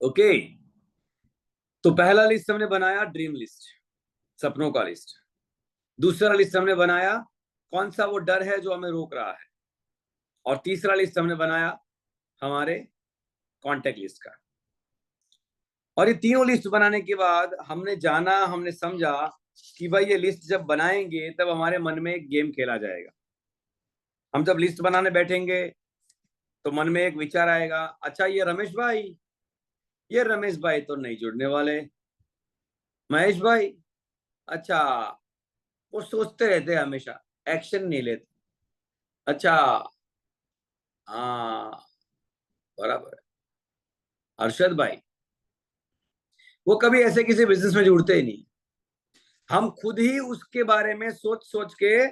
Okay. तो पहला list हमने बनाया ड्रीम लिस्ट, सपनों का लिस्ट। दूसरा लिस्ट हमने बनाया कौन सा वो डर है जो हमें रोक रहा है। और तीसरा लिस्ट हमने बनाया हमारे कॉन्टेक्ट लिस्ट का। और ये तीनों लिस्ट बनाने के बाद हमने जाना, हमने समझा कि भाई ये लिस्ट जब बनाएंगे तब हमारे मन में एक गेम खेला जाएगा। हम जब लिस्ट बनाने बैठेंगे तो मन में एक विचार आएगा, अच्छा ये रमेश भाई तो नहीं जुड़ने वाले। महेश भाई, अच्छा, वो सोचते रहते हैं हमेशा, एक्शन नहीं लेते। अच्छा, हाँ, बराबर है। अरशद भाई, वो कभी ऐसे किसी बिजनेस में जुड़ते ही नहीं। हम खुद ही उसके बारे में सोच सोच के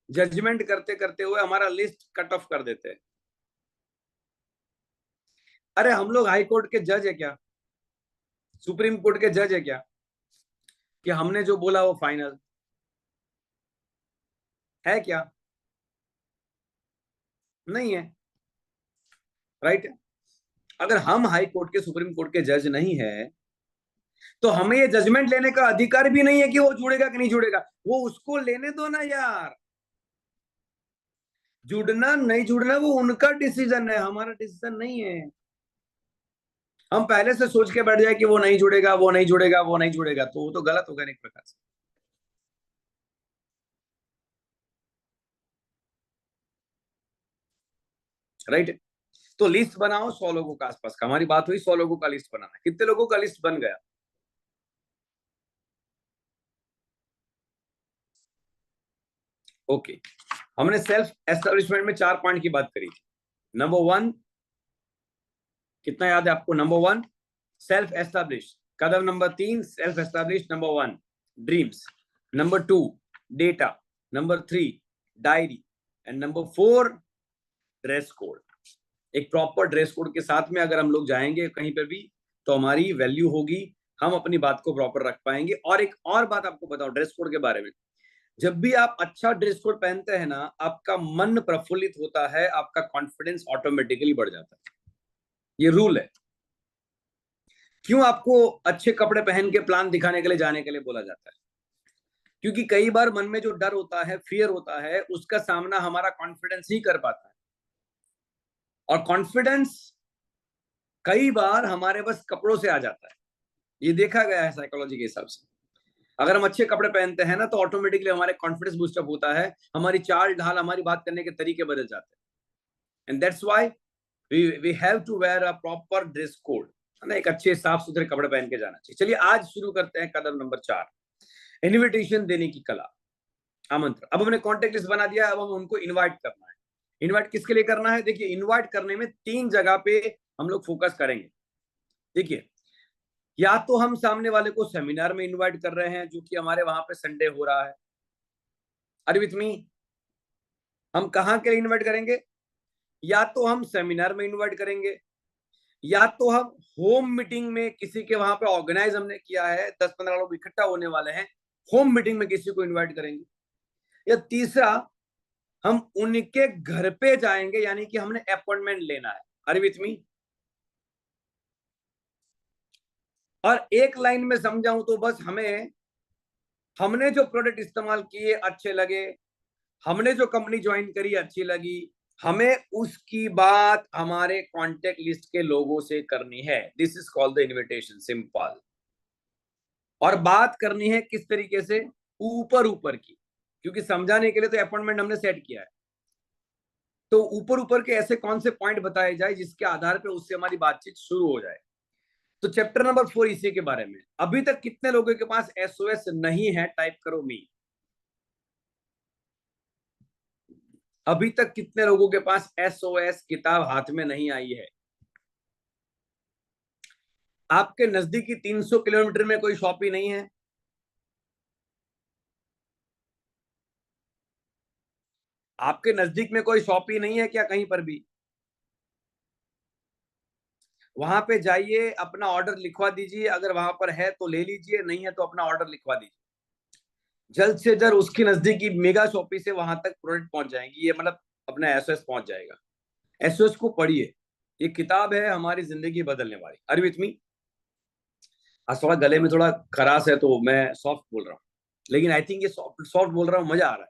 जजमेंट करते करते हुए हमारा लिस्ट कट ऑफ कर देते हैं। अरे हम लोग हाई कोर्ट के जज है क्या, सुप्रीम कोर्ट के जज है क्या कि हमने जो बोला वो फाइनल है क्या? नहीं है, राइट। अगर हम हाई कोर्ट के, सुप्रीम कोर्ट के जज नहीं है तो हमें ये जजमेंट लेने का अधिकार भी नहीं है कि वो जुड़ेगा कि नहीं जुड़ेगा। वो उसको लेने दो ना यार, जुड़ना नहीं जुड़ना वो उनका डिसीजन है, हमारा डिसीजन नहीं है। हम पहले से सोच के बैठ जाए कि वो नहीं जुड़ेगा, वो नहीं जुड़ेगा, वो नहीं जुड़ेगा, तो वो तो गलत होगा एक प्रकार से, राइट। तो लिस्ट बनाओ 100 लोगों का आसपास का। हमारी बात हुई 100 लोगों का लिस्ट बनाना। कितने लोगों का लिस्ट बन गया? ओके। हमने सेल्फ एस्टेब्लिशमेंट में 4 पॉइंट की बात करी थी। नंबर 1, कितना याद है आपको? Number 1 self establish. Kadam number 3 self establish. Number 1 dreams. Number 2 data. Number 3 diary. And number 4 dress code. एक प्रॉपर ड्रेस कोड के साथ में अगर हम लोग जाएंगे कहीं पर भी तो हमारी वैल्यू होगी, हम अपनी बात को प्रॉपर रख पाएंगे। और एक और बात आपको बताओ ड्रेस कोड के बारे में, जब भी आप अच्छा ड्रेस कोड पहनते हैं ना, आपका मन प्रफुल्लित होता है, आपका कॉन्फिडेंस ऑटोमेटिकली बढ़ जाता है। ये रूल है। क्यों आपको अच्छे कपड़े पहन के प्लान दिखाने के लिए जाने के लिए बोला जाता है? क्योंकि कई बार मन में जो डर होता है, फियर होता है, उसका सामना हमारा कॉन्फिडेंस ही कर पाता है। और कॉन्फिडेंस कई बार हमारे बस कपड़ों से आ जाता है। ये देखा गया है साइकोलॉजी के हिसाब से। अगर हम अच्छे कपड़े पहनते हैं ना तो ऑटोमेटिकली हमारे कॉन्फिडेंस बूस्टअप होता है, हमारी चाल ढाल, हमारी बात करने के तरीके बदल जाते हैं। And that's why we have to wear a proper dress code, है ना। एक अच्छे साफ सुथरे कपड़े पहन के जाना चाहिए। चलिए आज शुरू करते हैं कदम नंबर 4, इनविटेशन देने की कला, आमंत्रण। अब हमने कॉन्टेक्ट लिस्ट बना दिया, अब हम उनको इनवाइट करना है। इनवाइट किसके लिए करना है? देखिए, इनवाइट करने में 3 जगह पे हम लोग फोकस करेंगे। देखिए, या तो हम सामने वाले को सेमिनार में इनवाइट कर रहे हैं जो कि हमारे वहां पे संडे हो रहा है। Are with me? हम कहां के लिए इनवाइट करेंगे? या तो हम सेमिनार में इनवाइट करेंगे, या तो हम होम मीटिंग में किसी के वहां पे ऑर्गेनाइज हमने किया है, 10-15 लोग इकट्ठा होने वाले हैं, होम मीटिंग में किसी को इनवाइट करेंगे। या तीसरा, हम उनके घर पे जाएंगे, यानी कि हमने अपॉइंटमेंट लेना है। Are with me? और एक लाइन में समझाऊं तो बस हमने जो प्रोडक्ट इस्तेमाल किए अच्छे लगे, हमने जो कंपनी ज्वाइन करी अच्छी लगी, हमें उसकी बात हमारे कॉन्टेक्ट लिस्ट के लोगों से करनी है। This is called the invitation, simple. और बात करनी है किस तरीके से? ऊपर ऊपर की, क्योंकि समझाने के लिए तो अपॉइंटमेंट हमने सेट किया है। तो ऊपर ऊपर के ऐसे कौन से पॉइंट बताए जाए जिसके आधार पर उससे हमारी बातचीत शुरू हो जाए। तो चैप्टर नंबर 4 इसी के बारे में। अभी तक कितने लोगों के पास एसओएस नहीं है? टाइप करो मी। अभी तक कितने लोगों के पास एसओएस किताब हाथ में नहीं आई है? आपके नजदीकी 300 किलोमीटर में कोई शॉप ही नहीं है? आपके नजदीक में कोई शॉप ही नहीं है क्या कहीं पर भी? वहां पे जाइए, अपना ऑर्डर लिखवा दीजिए। अगर वहां पर है तो ले लीजिए, नहीं है तो अपना ऑर्डर लिखवा दीजिए। जल्द से जल्द उसकी नजदीकी मेगा शॉपी से वहां तक प्रोडक्ट पहुंच जाएंगी, ये मतलब अपना एसओएस पहुंच जाएगा। एसओएस को पढ़िए, ये किताब है हमारी जिंदगी बदलने वाली। Are with me? आज थोड़ा गले में थोड़ा खराश है तो मैं सॉफ्ट बोल रहा हूँ, लेकिन आई थिंक ये सॉफ्ट सॉफ्ट बोल रहा हूँ, मजा आ रहा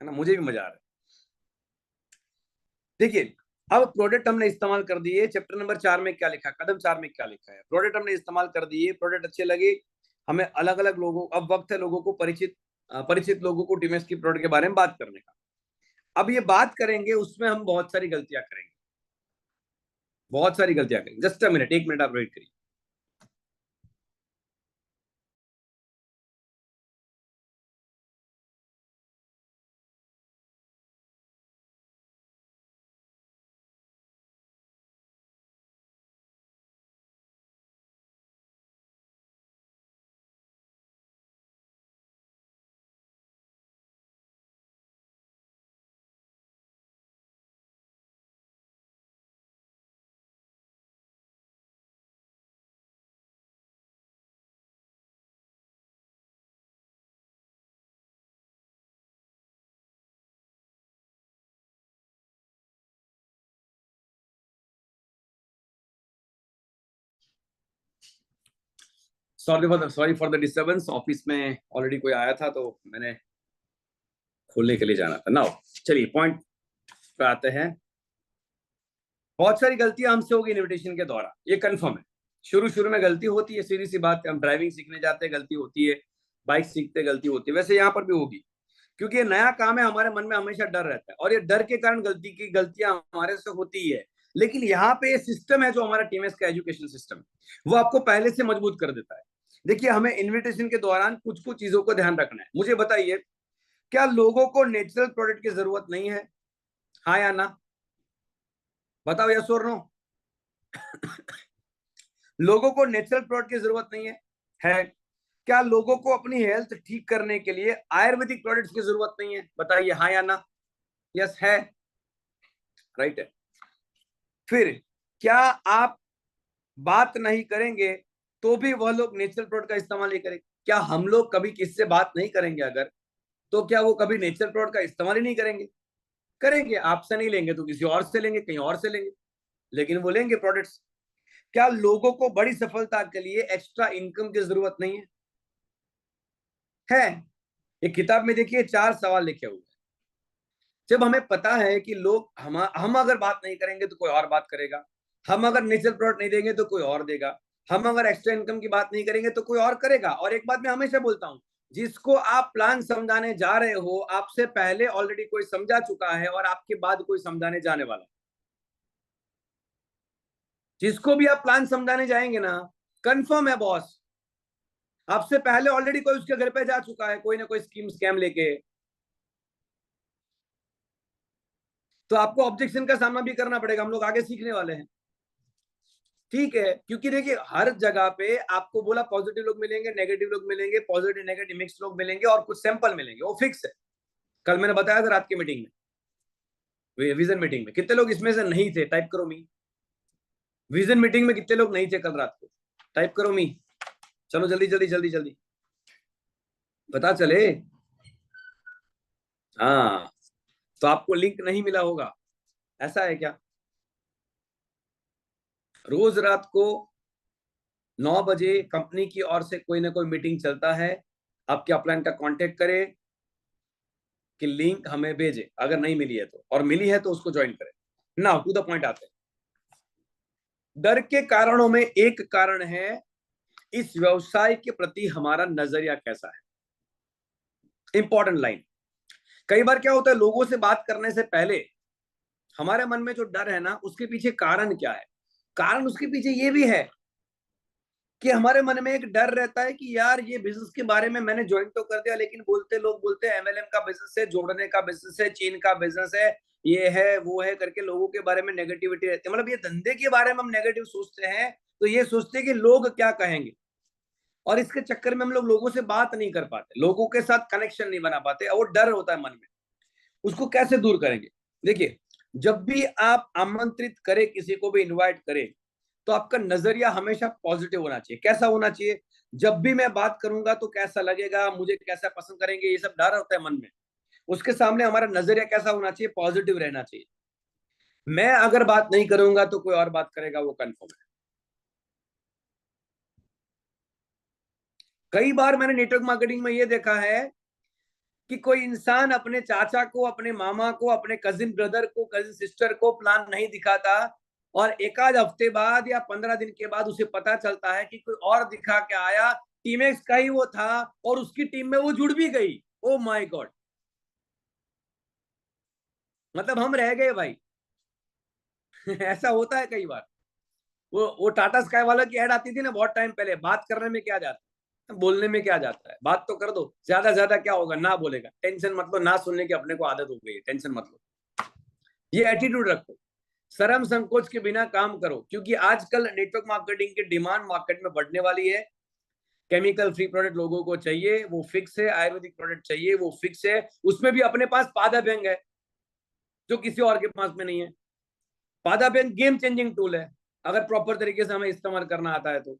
है ना, मुझे भी मजा आ रहा है। देखिए, अब प्रोडक्ट हमने इस्तेमाल कर दिए, चैप्टर नंबर 4 में क्या लिखा, कदम 4 में क्या लिखा है, प्रोडक्ट हमने इस्तेमाल कर दिए, प्रोडक्ट अच्छे लगे हमें, अलग अलग लोगों, अब वक्त है लोगों को परिचित लोगों को टीएमएस की प्रोडक्ट के बारे में बात करने का। अब ये बात करेंगे, उसमें हम बहुत सारी गलतियां करेंगे, बहुत सारी गलतियां करेंगे। जस्ट अ मिनट, 1 मिनट आप वेट करिए। Sorry for the disturbance, office में ऑलरेडी कोई आया था तो मैंने खोलने के लिए जाना था। नाउ चलिए पॉइंट पे आते हैं। बहुत सारी गलतियां हमसे होगी इनविटेशन के दौरान, ये कंफर्म है। शुरू शुरू में गलती होती है, सीधी सी बात है, हम ड्राइविंग सीखने जाते हैं गलती होती है, बाइक सीखते गलती होती है, वैसे यहाँ पर भी होगी, क्योंकि ये नया काम है, हमारे मन में हमेशा डर रहता है, और ये डर के कारण गलतियां हमारे से होती है। लेकिन यहाँ पे सिस्टम है जो हमारा टीएमएस का एजुकेशन सिस्टम, वो आपको पहले से मजबूत कर देता है। देखिए, हमें इन्विटेशन के दौरान कुछ कुछ चीजों को ध्यान रखना है। मुझे बताइए, क्या लोगों को नेचुरल प्रोडक्ट की जरूरत नहीं है? हाँ या ना, बताओ, यस और नो। लोगों को नेचुरल प्रोडक्ट की जरूरत नहीं है? क्या लोगों को अपनी हेल्थ ठीक करने के लिए आयुर्वेदिक प्रोडक्ट्स की जरूरत नहीं है? बताइए हाँ या ना। यस है, राइट है। फिर क्या आप बात नहीं करेंगे तो भी वह लोग नेचुरल प्रोडक्ट का इस्तेमाल नहीं करेंगे? क्या हम लोग कभी किससे बात नहीं करेंगे अगर, तो क्या वो कभी नेचुरल प्रोडक्ट का इस्तेमाल ही नहीं करेंगे? करेंगे, आपसे नहीं लेंगे तो किसी और से लेंगे, कहीं और से लेंगे, लेकिन वो लेंगे प्रोडक्ट्स। क्या लोगों को बड़ी सफलता के लिए एक्स्ट्रा इनकम की जरूरत नहीं है? ये किताब में देखिए 4 सवाल लिखे हुए हैं। जब हमें पता है कि लोग हम अगर बात नहीं करेंगे तो कोई और बात करेगा, हम अगर नेचुरल प्रोडक्ट नहीं देंगे तो कोई और देगा, हम अगर एक्स्ट्रा इनकम की बात नहीं करेंगे तो कोई और करेगा। और एक बात मैं हमेशा बोलता हूं, जिसको आप प्लान समझाने जा रहे हो, आपसे पहले ऑलरेडी कोई समझा चुका है और आपके बाद कोई समझाने जाने वाला। जिसको भी आप प्लान समझाने जाएंगे ना, कंफर्म है बॉस, आपसे पहले ऑलरेडी कोई उसके घर पे जा चुका है, कोई ना कोई स्कीम स्कैम लेके। तो आपको ऑब्जेक्शन का सामना भी करना पड़ेगा, हम लोग आगे सीखने वाले हैं, ठीक है? क्योंकि देखिए, हर जगह पे आपको बोला पॉजिटिव लोग मिलेंगे, नेगेटिव लोग मिलेंगे, पॉजिटिव नेगेटिव मिक्स लोग मिलेंगे, और कुछ सैंपल मिलेंगे, वो फिक्स है। कल मैंने बताया था रात की मीटिंग में, विजन मीटिंग में कितने लोग इसमें से नहीं थे? टाइप करो मी। विजन मीटिंग में कितने लोग नहीं थे कल रात को? टाइप करो मी। चलो जल्दी जल्दी जल्दी जल्दी पता चले। हाँ, तो आपको लिंक नहीं मिला होगा, ऐसा है क्या? रोज रात को 9 बजे कंपनी की ओर से कोई ना कोई मीटिंग चलता है, आपके अपलाइन का कांटेक्ट करें कि लिंक हमें भेजे, अगर नहीं मिली है तो, और मिली है तो उसको ज्वाइन करें। नाउ टू द पॉइंट आते हैं। डर के कारणों में एक कारण है इस व्यवसाय के प्रति हमारा नजरिया कैसा है। Important line. कई बार क्या होता है, लोगों से बात करने से पहले हमारे मन में जो डर है ना, उसके पीछे कारण क्या है? कारण उसके पीछे ये भी है कि हमारे मन में एक डर रहता है कि यार, ये बिजनेस के बारे में मैंने ज्वाइन तो कर दिया, लेकिन लोग बोलते हैं एमएलएम का बिजनेस है, जोड़ने का बिजनेस है, चीन का बिजनेस है, ये है वो है करके लोगों के बारे में नेगेटिविटी रहती है। मतलब ये धंधे के बारे में हम नेगेटिव सोचते हैं, तो ये सोचते हैं कि लोग क्या कहेंगे, और इसके चक्कर में हम लोग लोगों से बात नहीं कर पाते, लोगों के साथ कनेक्शन नहीं बना पाते, और वो डर होता है मन में। उसको कैसे दूर करेंगे? देखिए, जब भी आप आमंत्रित करें, किसी को भी इनवाइट करें, तो आपका नजरिया हमेशा पॉजिटिव होना चाहिए। कैसा होना चाहिए? जब भी मैं बात करूंगा तो कैसा लगेगा, मुझे कैसा पसंद करेंगे, ये सब डर होता है मन में। उसके सामने हमारा नजरिया कैसा होना चाहिए? पॉजिटिव रहना चाहिए। मैं अगर बात नहीं करूंगा तो कोई और बात करेगा, वो कंफर्म है। कई बार मैंने नेटवर्क मार्केटिंग में ये देखा है कि कोई इंसान अपने चाचा को, अपने मामा को, अपने कजिन ब्रदर को, कजिन सिस्टर को प्लान नहीं दिखाता, और एक आध हफ्ते बाद या 15 दिन के बाद उसे पता चलता है कि कोई और दिखा के आया, टीमएक्स का ही वो था और उसकी टीम में वो जुड़ भी गई। ओ माय गॉड, मतलब हम रह गए भाई। ऐसा होता है कई बार। वो टाटा स्काई वाला की ऐड आती थी ना बहुत टाइम पहले, बात करने में क्या जाता है, बोलने में क्या जाता है, बात तो कर दो, ज्यादा ज्यादा क्या होगा, ना बोलेगा, टेंशन मत लो, ना सुनने की अपने को आदत हो गई है, टेंशन मत लो। ये एटीट्यूड रखो, शर्म संकोच के बिना काम करो, क्योंकि आजकल नेटवर्क मार्केटिंग की डिमांड मार्केट में बढ़ने वाली है। केमिकल फ्री प्रोडक्ट लोगों को चाहिए, वो फिक्स है। आयुर्वेदिक प्रोडक्ट चाहिए, वो फिक्स है। उसमें भी अपने पास पादाभ्यंग है जो किसी और के पास में नहीं है। पादाभ्यंग गेम चेंजिंग टूल है अगर प्रॉपर तरीके से हमें इस्तेमाल करना आता है तो,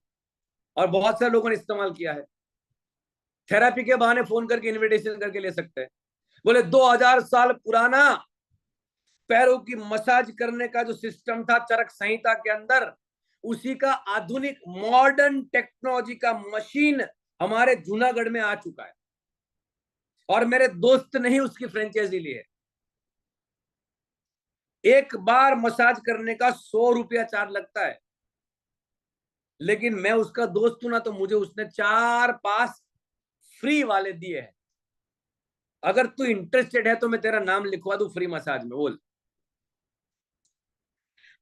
और बहुत सारे लोगों ने इस्तेमाल किया है। थेरेपी के बहाने फोन करके इनविटेशन करके ले सकते हैं। बोले 2000 साल पुराना पैरों की मसाज करने का जो सिस्टम था चरक संहिता के अंदर, उसी का आधुनिक मॉडर्न टेक्नोलॉजी का मशीन हमारे जूनागढ़ में आ चुका है, और मेरे दोस्त ने ही उसकी फ्रेंचाइजी ली है। एक बार मसाज करने का 100 रुपया चार्ज लगता है, लेकिन मैं उसका दोस्त हूं ना, तो मुझे उसने 4 पास फ्री वाले दिए हैं। अगर तू इंटरेस्टेड है तो मैं तेरा नाम लिखवा दूं फ्री मसाज में, बोल।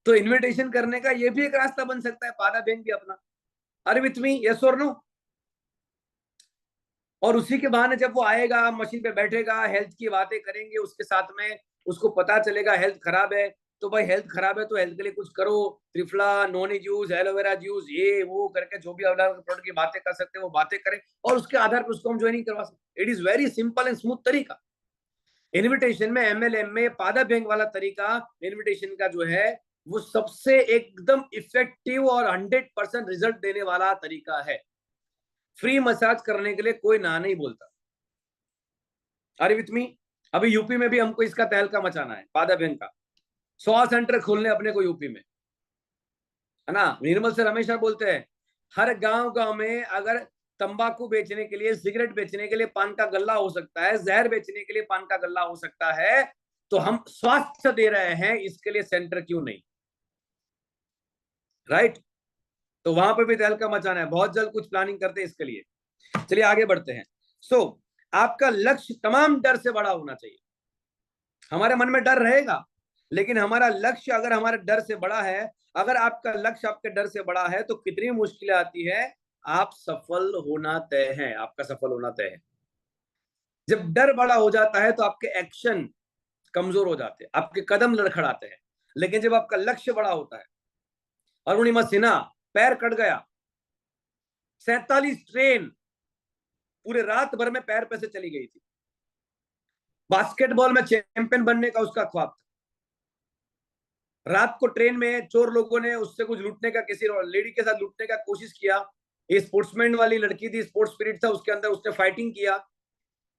तो इनविटेशन करने का ये भी एक रास्ता बन सकता है, पादा बैंक भी अपना। अरे विथ मी, यस और नो। और उसी के बहाने जब वो आएगा, मशीन पे बैठेगा, हेल्थ की बातें करेंगे उसके साथ में, उसको पता चलेगा हेल्थ खराब है, तो भाई हेल्थ खराब है तो हेल्थ के लिए कुछ करो, triphala, noni juice, aloe vera juice, ये वो करके जो भी अलग प्रोडक्ट की बातें कर सकते हैं वो बातें करें, और उसके आधार पर उसको हम ज्वाइनिंग करवा सकते। It is very simple and smooth तरीका। इनविटेशन में एमएलएम में पादा बैंक वाला तरीका इनविटेशन का जो है, वो सबसे एकदम इफेक्टिव और 100% रिजल्ट देने वाला तरीका है। फ्री मसाज करने के लिए कोई ना नहीं बोलता। अरे विथ मी, अभी यूपी में भी हमको इसका तहलका मचाना है, पादा बैंक का 100 सेंटर खोलने अपने को यूपी में, है ना। निर्मल सर हमेशा बोलते हैं हर गांव गांव में अगर तंबाकू बेचने के लिए, सिगरेट बेचने के लिए पान का गल्ला हो सकता है, जहर बेचने के लिए पान का गल्ला हो सकता है, तो हम स्वास्थ्य दे रहे हैं, इसके लिए सेंटर क्यों नहीं, राइट। तो वहां पे भी तहलका मचाना है, बहुत जल्द कुछ प्लानिंग करते हैं इसके लिए। चलिए आगे बढ़ते हैं। सो आपका लक्ष्य तमाम डर से बड़ा होना चाहिए। हमारे मन में डर रहेगा, लेकिन हमारा लक्ष्य अगर हमारे डर से बड़ा है, अगर आपका लक्ष्य आपके डर से बड़ा है, तो कितनी मुश्किलें आती है, आप सफल होना तय है, आपका सफल होना तय है। जब डर बड़ा हो जाता है तो आपके एक्शन कमजोर हो जाते हैं, आपके कदम लड़खड़ाते हैं। लेकिन जब आपका लक्ष्य बड़ा होता है, अरुणिमा सिन्हा पैर कट गया, 47 ट्रेन पूरे रात भर में पैर पे से चली गई थी, बास्केटबॉल में चैंपियन बनने का उसका ख्वाब था। रात को ट्रेन में चोर लोगों ने उससे कुछ लूटने का, किसी लेडी के साथ लूटने का कोशिश किया। ये स्पोर्ट्समैन वाली लड़की थी, स्पोर्ट्स स्पिरिट था उसके अंदर, उसने फाइटिंग किया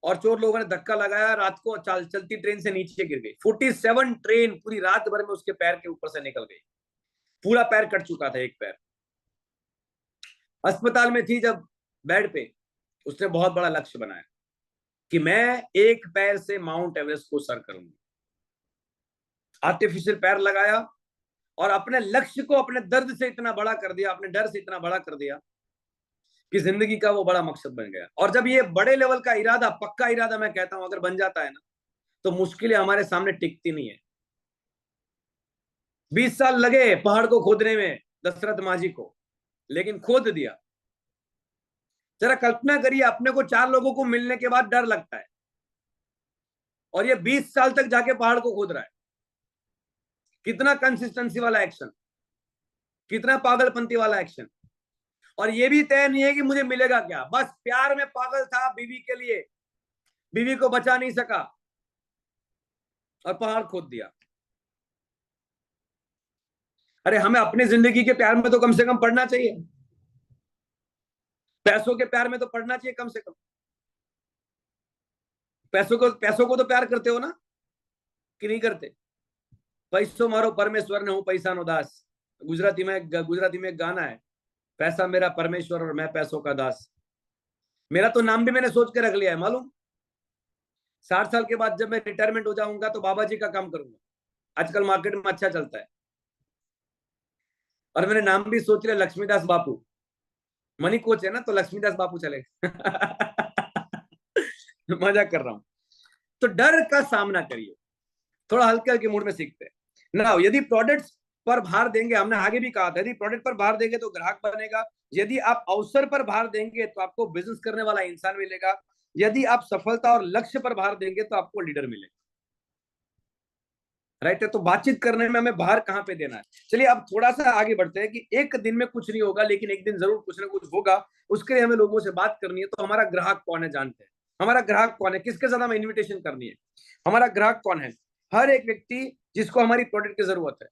और चोर लोगों ने धक्का लगाया, रात को चलती ट्रेन से नीचे गिर गई। 47 ट्रेन पूरी रात भर में उसके पैर के ऊपर से निकल गई, पूरा पैर कट चुका था, एक पैर। अस्पताल में थी जब बेड पे, उसने बहुत बड़ा लक्ष्य बनाया कि मैं एक पैर से माउंट एवरेस्ट को सर करूंगी। आर्टिफिशियल पैर लगाया और अपने लक्ष्य को अपने दर्द से इतना बड़ा कर दिया, अपने डर से इतना बड़ा कर दिया कि जिंदगी का वो बड़ा मकसद बन गया। और जब ये बड़े लेवल का इरादा, पक्का इरादा मैं कहता हूं, अगर बन जाता है ना, तो मुश्किलें हमारे सामने टिकती नहीं है। 20 साल लगे पहाड़ को खोदने में दशरथ माझी को, लेकिन खोद दिया। जरा कल्पना करिए, अपने को 4 लोगों को मिलने के बाद डर लगता है, और ये 20 साल तक जाके पहाड़ को खोद रहा है। कितना कंसिस्टेंसी वाला एक्शन, कितना पागलपंती वाला एक्शन। और ये भी तय नहीं है कि मुझे मिलेगा क्या, बस प्यार में पागल था बीवी के लिए, बीवी को बचा नहीं सका और पहाड़ खोद दिया। अरे हमें अपनी जिंदगी के प्यार में तो कम से कम पढ़ना चाहिए, पैसों के प्यार में तो पढ़ना चाहिए कम से कम। पैसों को तो प्यार करते हो ना, कि नहीं करते। पैसो मारो परमेश्वर ने हूं पैसा नो दास, गुजराती में एक गाना है, पैसा मेरा परमेश्वर और मैं पैसों का दास। मेरा तो नाम भी मैंने सोच के रख लिया है मालूम, 60 साल के बाद जब मैं रिटायरमेंट हो जाऊंगा तो बाबा जी का काम करूंगा। आजकल मार्केट में अच्छा चलता है। और मैंने नाम भी सोच लिया, लक्ष्मीदास बापू। मनी कोच है ना, तो लक्ष्मीदास बापू चलेगा। मजाक कर रहा हूं। तो डर का सामना करिए, थोड़ा हल्के हल्के मूड में सीखते हैं ना। यदि प्रोडक्ट्स पर भार देंगे, हमने आगे भी कहा था, यदि प्रोडक्ट पर भार देंगे तो ग्राहक बनेगा। यदि आप अवसर पर भार देंगे तो आपको बिजनेस करने वाला इंसान मिलेगा। यदि आप सफलता और लक्ष्य पर भार देंगे तो आपको लीडर मिलेगा। राइट है। तो बातचीत करने में हमें भार कहां पे देना है। चलिए अब थोड़ा सा आगे बढ़ते हैं कि एक दिन में कुछ नहीं होगा, लेकिन एक दिन जरूर कुछ ना कुछ होगा। उसके लिए हमें लोगों से बात करनी है। तो हमारा ग्राहक कौन है जानते हैं? हमारा ग्राहक कौन है, किसके साथ हमें इन्विटेशन करनी है? हमारा ग्राहक कौन है? हर एक व्यक्ति जिसको हमारी प्रोडक्ट की जरूरत है,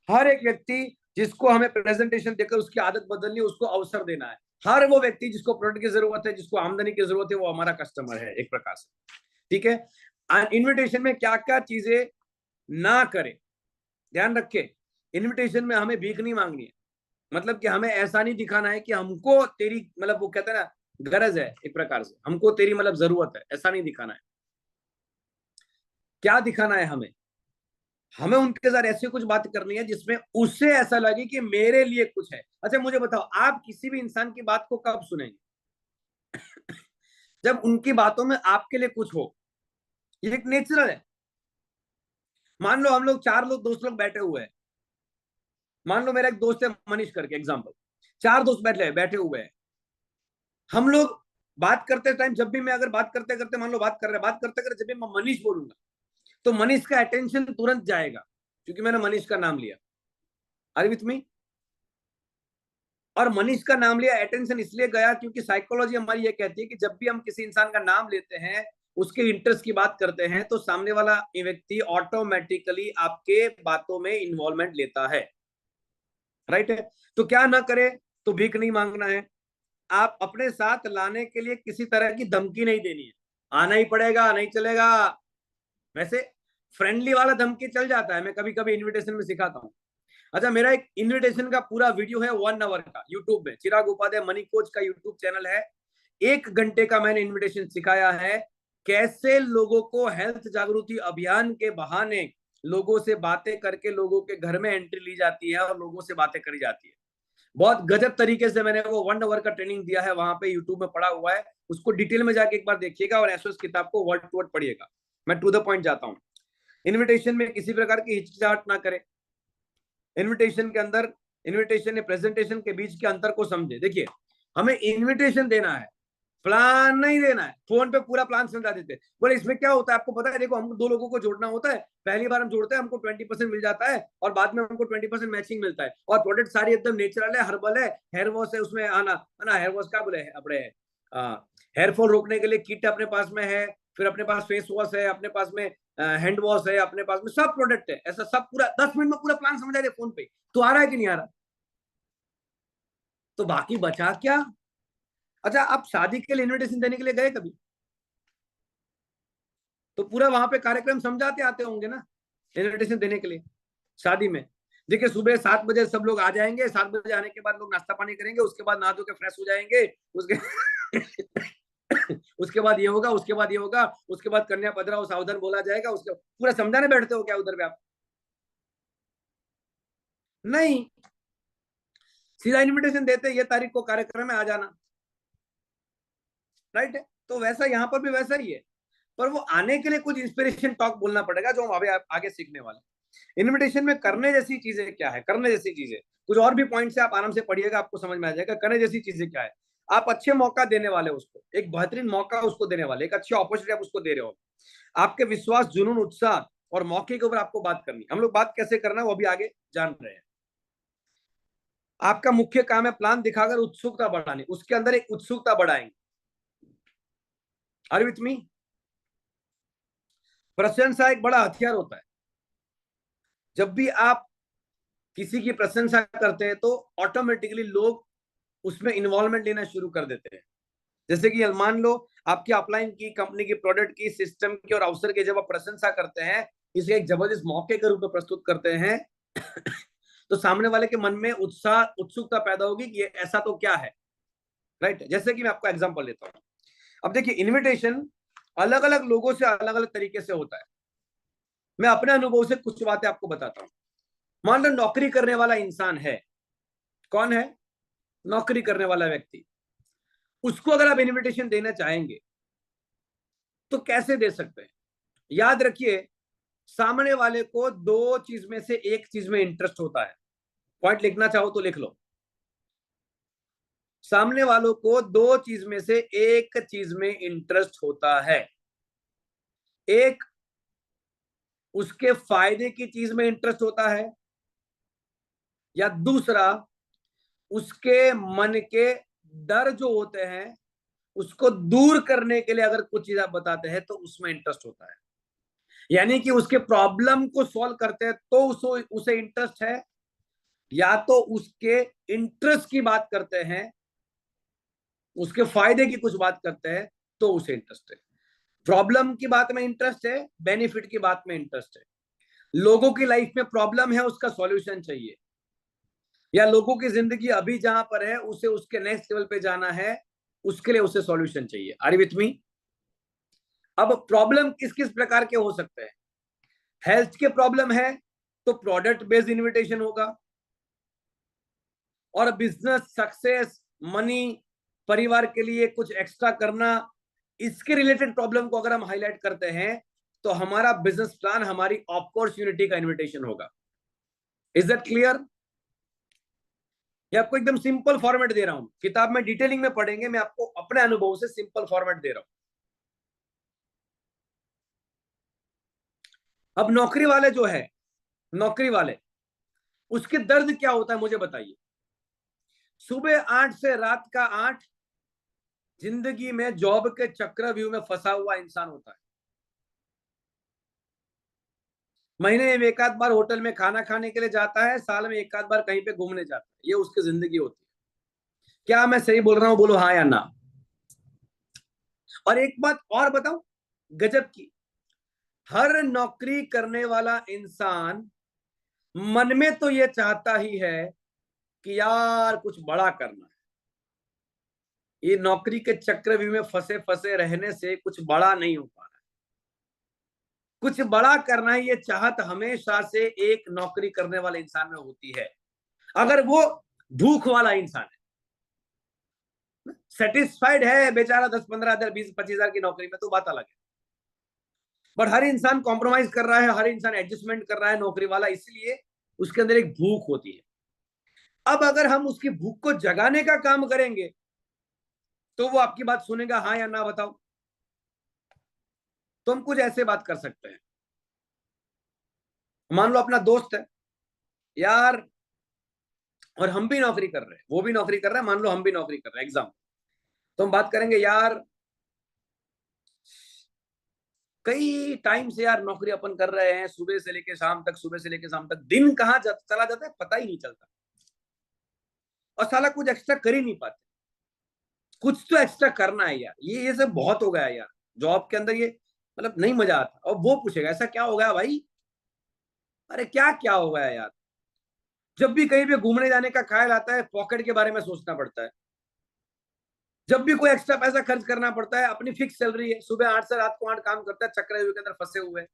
हर एक व्यक्ति जिसको हमें प्रेजेंटेशन देकर उसकी आदत बदलनी है, उसको अवसर देना है। हर वो व्यक्ति जिसको प्रोडक्ट की जरूरत है, जिसको आमदनी की जरूरत है, वो हमारा कस्टमर है एक प्रकार से। ठीक है। इन्विटेशन में क्या क्या चीजें ना करें, ध्यान रखे। इनविटेशन में हमें भीख नहीं मांगनी है। मतलब कि हमें ऐसा नहीं दिखाना है कि हमको तेरी, मतलब वो कहते हैं ना, गरज है, एक प्रकार से हमको तेरी मतलब जरूरत है, ऐसा नहीं दिखाना है। क्या दिखाना है हमें? हमें उनके साथ ऐसी कुछ बात करनी है जिसमें उससे ऐसा लगे कि मेरे लिए कुछ है। अच्छा मुझे बताओ, आप किसी भी इंसान की बात को कब सुनेंगे? जब उनकी बातों में आपके लिए कुछ हो। ये एक नेचुरल है। मान लो हम लोग 4 लोग, दोस्त लोग बैठे हुए हैं। मान लो मेरा एक दोस्त है मनीष करके, एग्जाम्पल। 4 दोस्त बैठे हुए हैं। हम लोग बात करते टाइम, जब भी मैं अगर बात करते करते, मान लो बात कर रहे, बात करते करते जब भी मैं मनीष बोलूंगा, तो मनीष का अटेंशन तुरंत जाएगा, क्योंकि मैंने मनीष का नाम लिया। Are with me? और मनीष का नाम लिया, अटेंशन इसलिए गया क्योंकि साइकोलॉजी हमारी ये कहती है कि जब भी हम किसी इंसान का नाम लेते हैं, उसके इंटरेस्ट की बात करते हैं, तो सामने वाला व्यक्ति ऑटोमेटिकली आपके बातों में इन्वॉल्वमेंट लेता है। राइट है। तो क्या ना करे, तो भीख नहीं मांगना है। आप अपने साथ लाने के लिए किसी तरह की धमकी नहीं देनी है। आना ही पड़ेगा, नहीं चलेगा। वैसे फ्रेंडली वाला धमकी चल जाता है, मैं कभी कभी इनविटेशन में सिखाता हूँ। अच्छा, मेरा एक इनविटेशन का पूरा वीडियो है 1 आवर का यूट्यूब में, चिराग उपाध्याय मनी कोच का यूट्यूब चैनल है। 1 घंटे का मैंने इनविटेशन सिखाया है, कैसे लोगों को हेल्थ जागृति अभियान के बहाने लोगों से बातें करके लोगों के घर में एंट्री ली जाती है और लोगों से बातें करी जाती है। बहुत गजब तरीके से मैंने वो 1 आवर का ट्रेनिंग दिया है, वहां पे यूट्यूब में पड़ा हुआ है। उसको डिटेल में जाके एक बार देखिएगा और एसओएस किताब को वर्ड टू वर्ड पढ़िएगा। मैं टू द पॉइंट जाता हूँ। इनविटेशन में किसी प्रकार की हिचकिचाहट ना करें। इनविटेशन के अंदर, इनविटेशन या प्रेजेंटेशन के बीच के अंतर को समझे। देखिए, हमें इनविटेशन देना है, प्लान नहीं देना है। फोन पे पूरा प्लान समझा देते, बोले इसमें क्या होता है आपको पता है? देखो, हमको 2 लोगों को जोड़ना होता है, पहली बार हम जोड़ते हैं, हमको 20% मिल जाता है, और बाद में हमको 20% मैचिंग मिलता है, और प्रोडक्ट सारी एकदम नेचुरल है, हर्बल है, हेयर वॉश है उसमें आना है ना, हेयर वॉश क्या बोले अपने, हेयर फॉल रोकने के लिए किट अपने पास में है, फिर अपने पास फेस वॉश है, अपने पास में हैंड वॉश है, अपने पास में सब प्रोडक्ट है। ऐसा सब पूरा 10 मिनट में पूरा प्लान समझा दे फोन पे। तो आ रहा है कि नहीं आ रहा? तो बाकी बचा क्या? अच्छा, आप शादी के लिए इनविटेशन देने के लिए गए कभी? तो पूरा वहां पे कार्यक्रम समझाते आते होंगे ना, इनविटेशन देने के लिए शादी में। देखिए, सुबह 7 बजे सब लोग आ जाएंगे, 7 बजे आने के बाद लोग नाश्ता पानी करेंगे, उसके बाद नहा धो के फ्रेश हो जाएंगे, उसके उसके बाद ये होगा, उसके बाद ये होगा, उसके बाद कन्या पधराओ सावधान बोला जाएगा, उसके पूरा समझाने बैठते हो क्या उधर पे आप? नहीं, सीधा इन्विटेशन देते, ये तारीख को कार्यक्रम में आ जाना। राइट है। तो वैसा यहाँ पर भी वैसा ही है, पर वो आने के लिए कुछ इंस्पिरेशन टॉक बोलना पड़ेगा, जो हम अभी आगे सीखने वाले। इनविटेशन में करने जैसी चीजें क्या है? करने जैसी चीजें कुछ और भी पॉइंट से आप आराम से पढ़िएगा, आपको समझ में आ जाएगा। करने जैसी चीजें क्या है? आप अच्छे मौका देने वाले, उसको एक बेहतरीन मौका उसको देने वाले, एक अच्छी अपॉर्चुनिटी आप उसको दे रहे हो। आपके विश्वास, जुनून, उत्साह और मौके के ऊपर आपको बात करनी। हम लोग बात कैसे करना है वो भी आगे जान रहे हैं। आपका मुख्य काम है प्लान दिखाकर उत्सुकता बढ़ानी, उसके अंदर एक उत्सुकता बढ़ाएंगे। Are with me? प्रशंसा एक बड़ा हथियार होता है। जब भी आप किसी की प्रशंसा करते हैं तो ऑटोमेटिकली लोग उसमें इन्वॉल्वमेंट लेना शुरू कर देते हैं। जैसे कि मान लो आपकी अपलाइन की कंपनी की प्रोडक्ट की, सिस्टम की और अवसर की जब आप प्रशंसा करते हैं, इसे एक जबरदस्त मौके के रूप में प्रस्तुत करते हैं, तो सामने वाले के मन में उत्साह, उत्सुकता पैदा होगी कि ये ऐसा तो क्या है। राइट। जैसे कि मैं आपको एग्जांपल लेता हूं, अब देखिए इनविटेशन अलग अलग लोगों से अलग अलग तरीके से होता है। मैं अपने अनुभव से कुछ बातें आपको बताता हूं। मान लो नौकरी करने वाला इंसान है, कौन है? नौकरी करने वाला व्यक्ति। उसको अगर आप इनविटेशन देना चाहेंगे तो कैसे दे सकते हैं? याद रखिए, सामने वाले को दो चीज में से एक चीज में इंटरेस्ट होता है। पॉइंट लिखना चाहो तो लिख लो। सामने वालों को दो चीज में से एक चीज में इंटरेस्ट होता है। एक, उसके फायदे की चीज में इंटरेस्ट होता है, या दूसरा, उसके मन के डर जो होते हैं उसको दूर करने के लिए अगर कुछ चीज आप बताते हैं तो उसमें इंटरेस्ट होता है। यानी कि उसके प्रॉब्लम को सॉल्व करते हैं तो उसे इंटरेस्ट है, या तो उसके इंटरेस्ट की बात करते हैं, उसके फायदे की कुछ बात करते हैं तो उसे इंटरेस्ट है। प्रॉब्लम की बात में इंटरेस्ट है, बेनिफिट की बात में इंटरेस्ट है। लोगों की लाइफ में प्रॉब्लम है, उसका सॉल्यूशन चाहिए, या लोगों की जिंदगी अभी जहां पर है उसे उसके नेक्स्ट लेवल पे जाना है, उसके लिए उसे सॉल्यूशन चाहिए। Are you with me? अब प्रॉब्लम किस किस प्रकार के हो सकते हैं? हेल्थ के प्रॉब्लम है तो प्रोडक्ट बेस्ड इनविटेशन होगा, और बिजनेस सक्सेस, मनी, परिवार के लिए कुछ एक्स्ट्रा करना, इसके रिलेटेड प्रॉब्लम को अगर हम हाईलाइट करते हैं तो हमारा बिजनेस प्लान, हमारी अपॉर्चुनिटी का इनविटेशन होगा। Is that clear? ये आपको एकदम सिंपल फॉर्मेट दे रहा हूं, किताब में डिटेलिंग में पढ़ेंगे, मैं आपको अपने अनुभव से सिंपल फॉर्मेट दे रहा हूं। अब नौकरी वाले जो है, नौकरी वाले, उसके दर्द क्या होता है मुझे बताइए। सुबह 8 से रात का 8 जिंदगी में जॉब के चक्रव्यूह में फंसा हुआ इंसान होता है। महीने में एक आध बार होटल में खाना खाने के लिए जाता है, साल में एक आध बार कहीं पे घूमने जाता है, ये उसकी जिंदगी होती है। क्या मैं सही बोल रहा हूं? बोलो हाँ या ना। और एक बात और बताऊं, गजब की, हर नौकरी करने वाला इंसान मन में तो ये चाहता ही है कि यार कुछ बड़ा करना है। ये नौकरी के चक्रव्यूह में फंसे फंसे रहने से कुछ बड़ा नहीं हो पा रहा है। कुछ बड़ा करना है, ये चाहत हमेशा से एक नौकरी करने वाले इंसान में होती है, अगर वो भूख वाला इंसान है। सेटिस्फाइड है बेचारा 10-15 हजार 20-25 हजार की नौकरी में तो बात अलग है, बट हर इंसान कॉम्प्रोमाइज कर रहा है, हर इंसान एडजस्टमेंट कर रहा है, नौकरी वाला, इसलिए उसके अंदर एक भूख होती है। अब अगर हम उसकी भूख को जगाने का काम करेंगे तो वो आपकी बात सुनेगा, हाँ या ना बताओ। तो हम कुछ ऐसे बात कर सकते हैं, मान लो अपना दोस्त है यार, और हम भी नौकरी कर रहे हैं, वो भी नौकरी कर रहा है, मान लो हम भी नौकरी कर रहे हैं, एग्जाम। तो हम बात करेंगे यार, कई टाइम से यार नौकरी अपन कर रहे हैं, सुबह से लेके शाम तक, सुबह से लेके शाम तक, दिन कहाँ चला जाता है पता ही नहीं चलता, और साला कुछ एक्स्ट्रा कर ही नहीं पाते। कुछ तो एक्स्ट्रा करना है यार, ये सब बहुत हो गया यार जॉब के अंदर, ये मतलब नहीं मजा आता। और वो पूछेगा ऐसा क्या हो गया भाई? अरे क्या क्या हो गया यार? जब भी कहीं पे घूमने जाने का ख्याल आता है पॉकेट के बारे में सोचना पड़ता है। जब भी कोई एक्स्ट्रा पैसा खर्च करना पड़ता है, अपनी फिक्स सैलरी है, सुबह 8 से रात को 8 काम करता है, चक्रव्यूह के अंदर फंसे हुए हैं,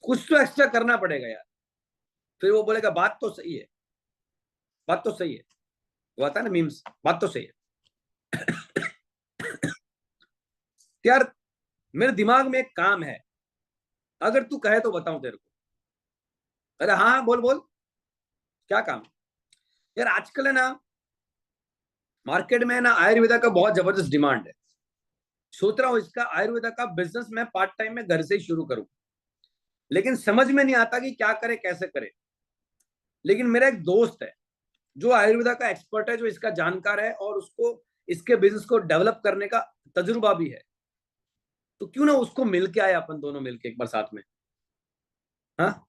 कुछ तो एक्स्ट्रा करना पड़ेगा यार। फिर वो बोलेगा बात तो सही है, बात तो सही है, वो आता है ना मीम्स, बात तो सही है। यार मेरे दिमाग में एक काम है, अगर तू कहे तो बताऊं तेरे को। अरे हाँ हाँ, बोल बोल, क्या काम है? यार आजकल है ना, मार्केट में है ना आयुर्वेदा का बहुत जबरदस्त डिमांड है। सोच रहा हूँ इसका आयुर्वेदा का बिजनेस मैं पार्ट टाइम में घर से ही शुरू करूं, लेकिन समझ में नहीं आता कि क्या करे कैसे करे। लेकिन मेरा एक दोस्त है जो आयुर्वेदा का एक्सपर्ट है, जो इसका जानकार है, और उसको इसके बिजनेस को डेवलप करने का तजुर्बा भी है। तो क्यों ना उसको मिल के आए, अपन दोनों मिलके एक बार साथ में। हाँ,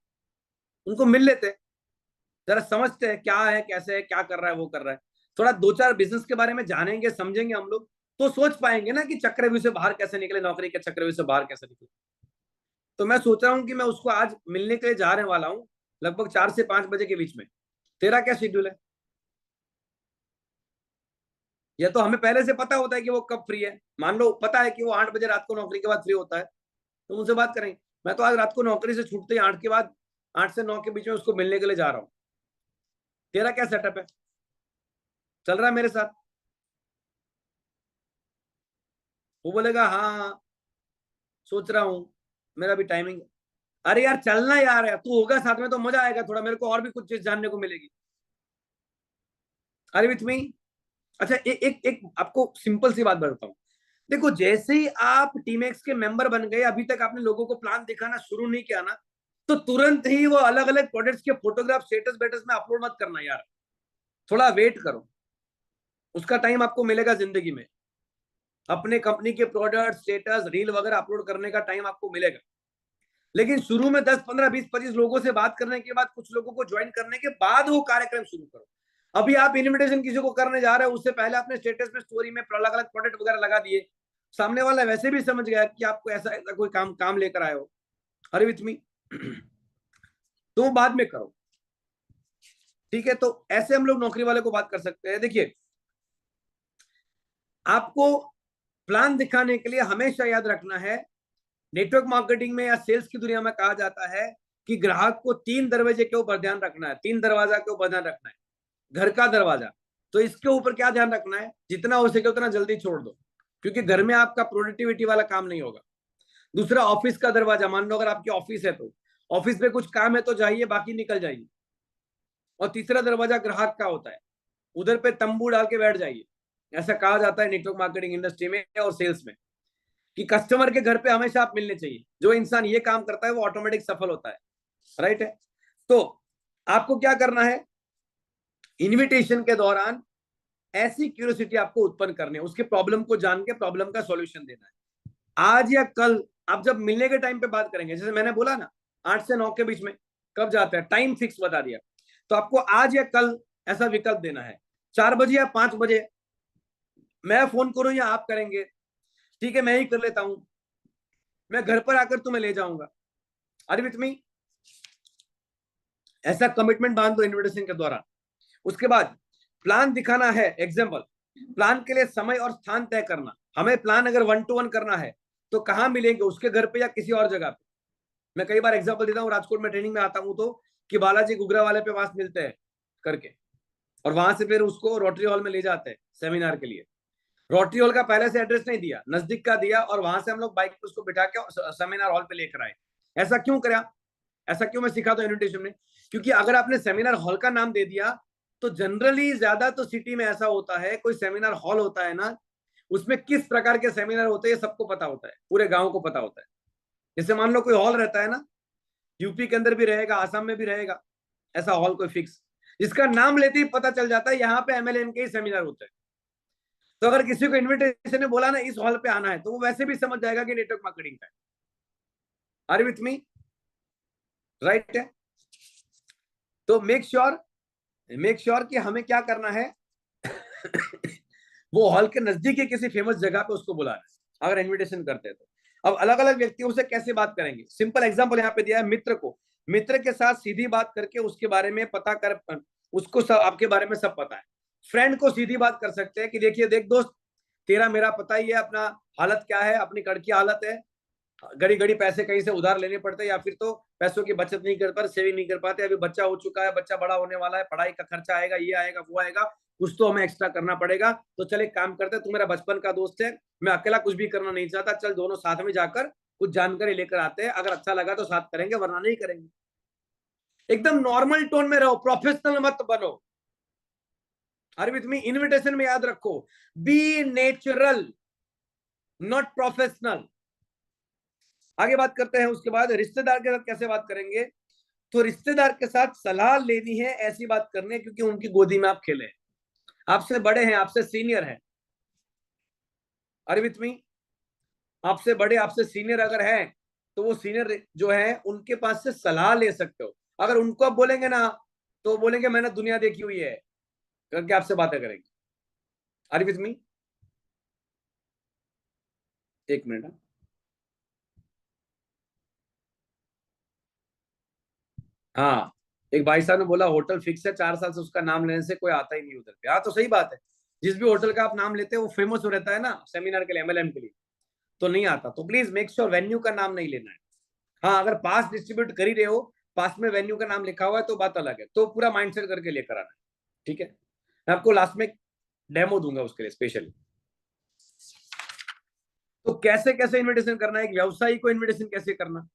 उनको मिल लेते हैं, जरा समझते हैं क्या है कैसे है, क्या कर रहा है वो कर रहा है। थोड़ा दो चार बिजनेस के बारे में जानेंगे समझेंगे हम लोग, तो सोच पाएंगे ना कि चक्रव्यूह से बाहर कैसे निकले, नौकरी के चक्रव्यूह से बाहर कैसे निकले। तो मैं सोच रहा हूँ कि मैं उसको आज मिलने के लिए जा रहे वाला हूँ, लगभग 4 से 5 बजे के बीच में। तेरा क्या शेड्यूल है? या तो हमें पहले से पता होता है कि वो कब फ्री है, मान लो पता है कि वो 8 बजे रात को नौकरी के बाद फ्री होता है, तो उनसे बात करेंगे। मैं तो आज रात को नौकरी से छूटते ही 8 के बाद, 8 से 9 के बीच में उसको मिलने के लिए जा रहा हूँ। तेरा क्या सेटअप है, चल रहा है मेरे साथ? वो बोलेगा हाँ सोच रहा हूँ, मेरा भी टाइमिंग। अरे यार चलना यार, तू होगा साथ में तो मजा आएगा थोड़ा, मेरे को और भी कुछ चीज जानने को मिलेगी। अरे विथ मी। अच्छा एक आपको सिंपल सी बात बताता हूँ। देखो जैसे ही आप टीमएक्स के मेंबर बन गए, अभी तक आपने लोगों को प्लान दिखाना शुरू नहीं किया ना, तो तुरंत ही वो अलग अलग प्रोडक्ट्स के फोटोग्राफ स्टेटस बेटस में अपलोड मत करना यार, थोड़ा वेट करो, उसका टाइम आपको मिलेगा जिंदगी में। अपने कंपनी के प्रोडक्ट स्टेटस रील वगैरह अपलोड करने का टाइम आपको मिलेगा, लेकिन शुरू में 10 15 20 25 लोगों से बात करने के बाद, कुछ लोगों को ज्वाइन करने के बाद वो कार्यक्रम शुरू करो। अभी आप इनविटेशन किसी को करने जा रहे हो, उससे पहले आपने स्टेटस में स्टोरी में अलग अलग प्रोडक्ट वगैरह लगा दिए, सामने वाला वैसे भी समझ गया कि आपको ऐसा ऐसा कोई काम काम लेकर आए हो। अरे विथ मी। तो बाद में करो, ठीक है? तो ऐसे हम लोग नौकरी वाले को बात कर सकते हैं। देखिए आपको प्लान दिखाने के लिए हमेशा याद रखना है, नेटवर्क मार्केटिंग में या सेल्स की दुनिया में कहा जाता है कि ग्राहक को 3 दरवाजे के ऊपर ध्यान रखना है, 3 दरवाजा के ऊपर ध्यान रखना है। घर का दरवाजा, तो इसके ऊपर क्या ध्यान रखना है, जितना हो सके उतना जल्दी छोड़ दो, क्योंकि घर में आपका प्रोडक्टिविटी वाला काम नहीं होगा। दूसरा ऑफिस का दरवाजा, मान लो अगर आपकी ऑफिस है तो ऑफिस में कुछ काम है तो जाइए, बाकी निकल जाइए। और तीसरा दरवाजा ग्राहक का होता है, उधर पे तंबू डाल के बैठ जाइए। ऐसा कहा जाता है नेटवर्क मार्केटिंग इंडस्ट्री में और सेल्स में कि कस्टमर के घर पे हमेशा आप मिलने चाहिए। जो इंसान ये काम करता है वो ऑटोमेटिक सफल होता है, राइट है? तो आपको क्या करना है, इनविटेशन के दौरान ऐसी क्यूरियोसिटी आपको उत्पन्न करनी है, उसके प्रॉब्लम को जान के प्रॉब्लम का सॉल्यूशन देना है। आज या कल आप जब मिलने के टाइम पे बात करेंगे, जैसे मैंने बोला ना 8 से 9 के बीच में कब जाता है, टाइम फिक्स बता दिया, तो आपको आज या कल ऐसा विकल्प देना है, 4 बजे या 5 बजे मैं फोन करूं या आप करेंगे, ठीक है मैं ही कर लेता हूं, मैं घर पर आकर तुम्हें ले जाऊंगा। Are with me? ऐसा कमिटमेंट बांध दो इन्विटेशन के दौरान। उसके बाद प्लान दिखाना है, एग्जाम्पल प्लान के लिए समय और स्थान तय करना। हमें प्लान अगर 1 to 1 करना है तो कहाँ मिलेंगे, उसके घर पे या किसी और जगह पे? मैं कई बार एग्जाम्पल देता हूँ, राजकोट में ट्रेनिंग में आता हूँ तो कि बालाजी गुगरा वाले पे पास मिलते हैं करके, और वहां से फिर उसको रोटरी हॉल में ले जाते हैं सेमिनार के लिए। रोटरी हॉल का पहले से एड्रेस नहीं दिया, नजदीक का दिया, और वहां से हम लोग बाइक पे उसको बिठा के सेमिनार हॉल पे लेकर आए। ऐसा क्यों करा, ऐसा क्यों मैं सिखाता हूँ इन्विटेशन में? क्योंकि अगर आपने सेमिनार हॉल का नाम दे दिया तो जनरली ज्यादा तो सिटी में ऐसा होता है, कोई सेमिनार हॉल होता है ना, उसमें किस प्रकार के सेमिनार होते हैं सबको पता होता है, पूरे गांव को पता होता है। जैसे मान लो कोई हॉल रहता है ना, यूपी के अंदर भी रहेगा, आसाम में भी रहेगा, ऐसा हॉल कोई फिक्स, जिसका नाम लेते ही पता चल जाता है यहाँ पे एमएलएन के ही सेमिनार होते हैं। तो अगर किसी को इन्विटेशन ने बोला ना इस हॉल पे आना है, तो वो वैसे भी समझ जाएगा कि नेटवर्क मार्केटिंग का है। Are with me? राइट है? तो मेक श्योर कि हमें क्या करना है वो हॉल के नजदीक ही किसी फेमस जगह पे उसको बुलाना है अगर इनविटेशन करते हैं तो। अब अलग अलग व्यक्तियों से कैसे बात करेंगे, सिंपल एग्जांपल यहाँ पे दिया है, मित्र को, मित्र के साथ सीधी बात करके उसके बारे में पता कर, उसको सब आपके बारे में सब पता है। फ्रेंड को सीधी बात कर सकते हैं कि देखिए देख दोस्त, तेरा मेरा पता ही है अपना हालत क्या है, अपनी घर की हालत है, घड़ी घड़ी पैसे कहीं से उधार लेने पड़ते हैं, या फिर तो पैसों की बचत नहीं कर पाते, सेविंग नहीं कर पाते, अभी बच्चा हो चुका है, बच्चा बड़ा होने वाला है, पढ़ाई का खर्चा आएगा, ये आएगा वो आएगा, कुछ तो हमें एक्स्ट्रा करना पड़ेगा। तो चल एक काम करते, तू मेरा बचपन का दोस्त है, मैं अकेला कुछ भी करना नहीं चाहता, चल दोनों साथ में जाकर कुछ जानकारी लेकर आते हैं, अगर अच्छा लगा तो साथ करेंगे वरना नहीं करेंगे। एकदम नॉर्मल टोन में रहो, प्रोफेशनल मत बनो। अरे विथ मी, इन्विटेशन में याद रखो, बी नेचुरल नॉट प्रोफेशनल। आगे बात करते हैं, उसके बाद रिश्तेदार के साथ कैसे बात करेंगे। तो रिश्तेदार के साथ सलाह लेनी है, ऐसी बात करनी है क्योंकि उनकी गोदी में आप खेले, आपसे बड़े हैं, आपसे सीनियर हैं। अरे विथ मी, आपसे बड़े आपसे सीनियर अगर है तो वो सीनियर जो है उनके पास से सलाह ले सकते हो। अगर उनको आप बोलेंगे ना तो बोलेंगे मैंने दुनिया देखी हुई है करके आपसे बातें करेंगे। अरे विथ मी, एक मिनट। हाँ, एक भाई साहब ने बोला होटल फिक्स है, 4 साल से उसका नाम लेने से कोई आता ही नहीं उधर पे। हाँ तो सही बात है, जिस भी होटल का आप नाम लेते हैं वो फेमस हो रहता है ना सेमिनार के लिए, एमएलएम के लिए, तो नहीं आता। तो प्लीज मेक श्योर वेन्यू का नाम नहीं लेना है। हाँ, अगर पास डिस्ट्रीब्यूट कर ही रहे हो, पास में वेन्यू का नाम लिखा हुआ है तो बात अलग है, तो पूरा माइंडसेट करके लेकर आना है। ठीक है, मैं आपको लास्ट में डेमो दूंगा उसके लिए स्पेशली। तो कैसे कैसे इन्विटेशन करना है, एक व्यवसायी को इन्विटेशन कैसे करना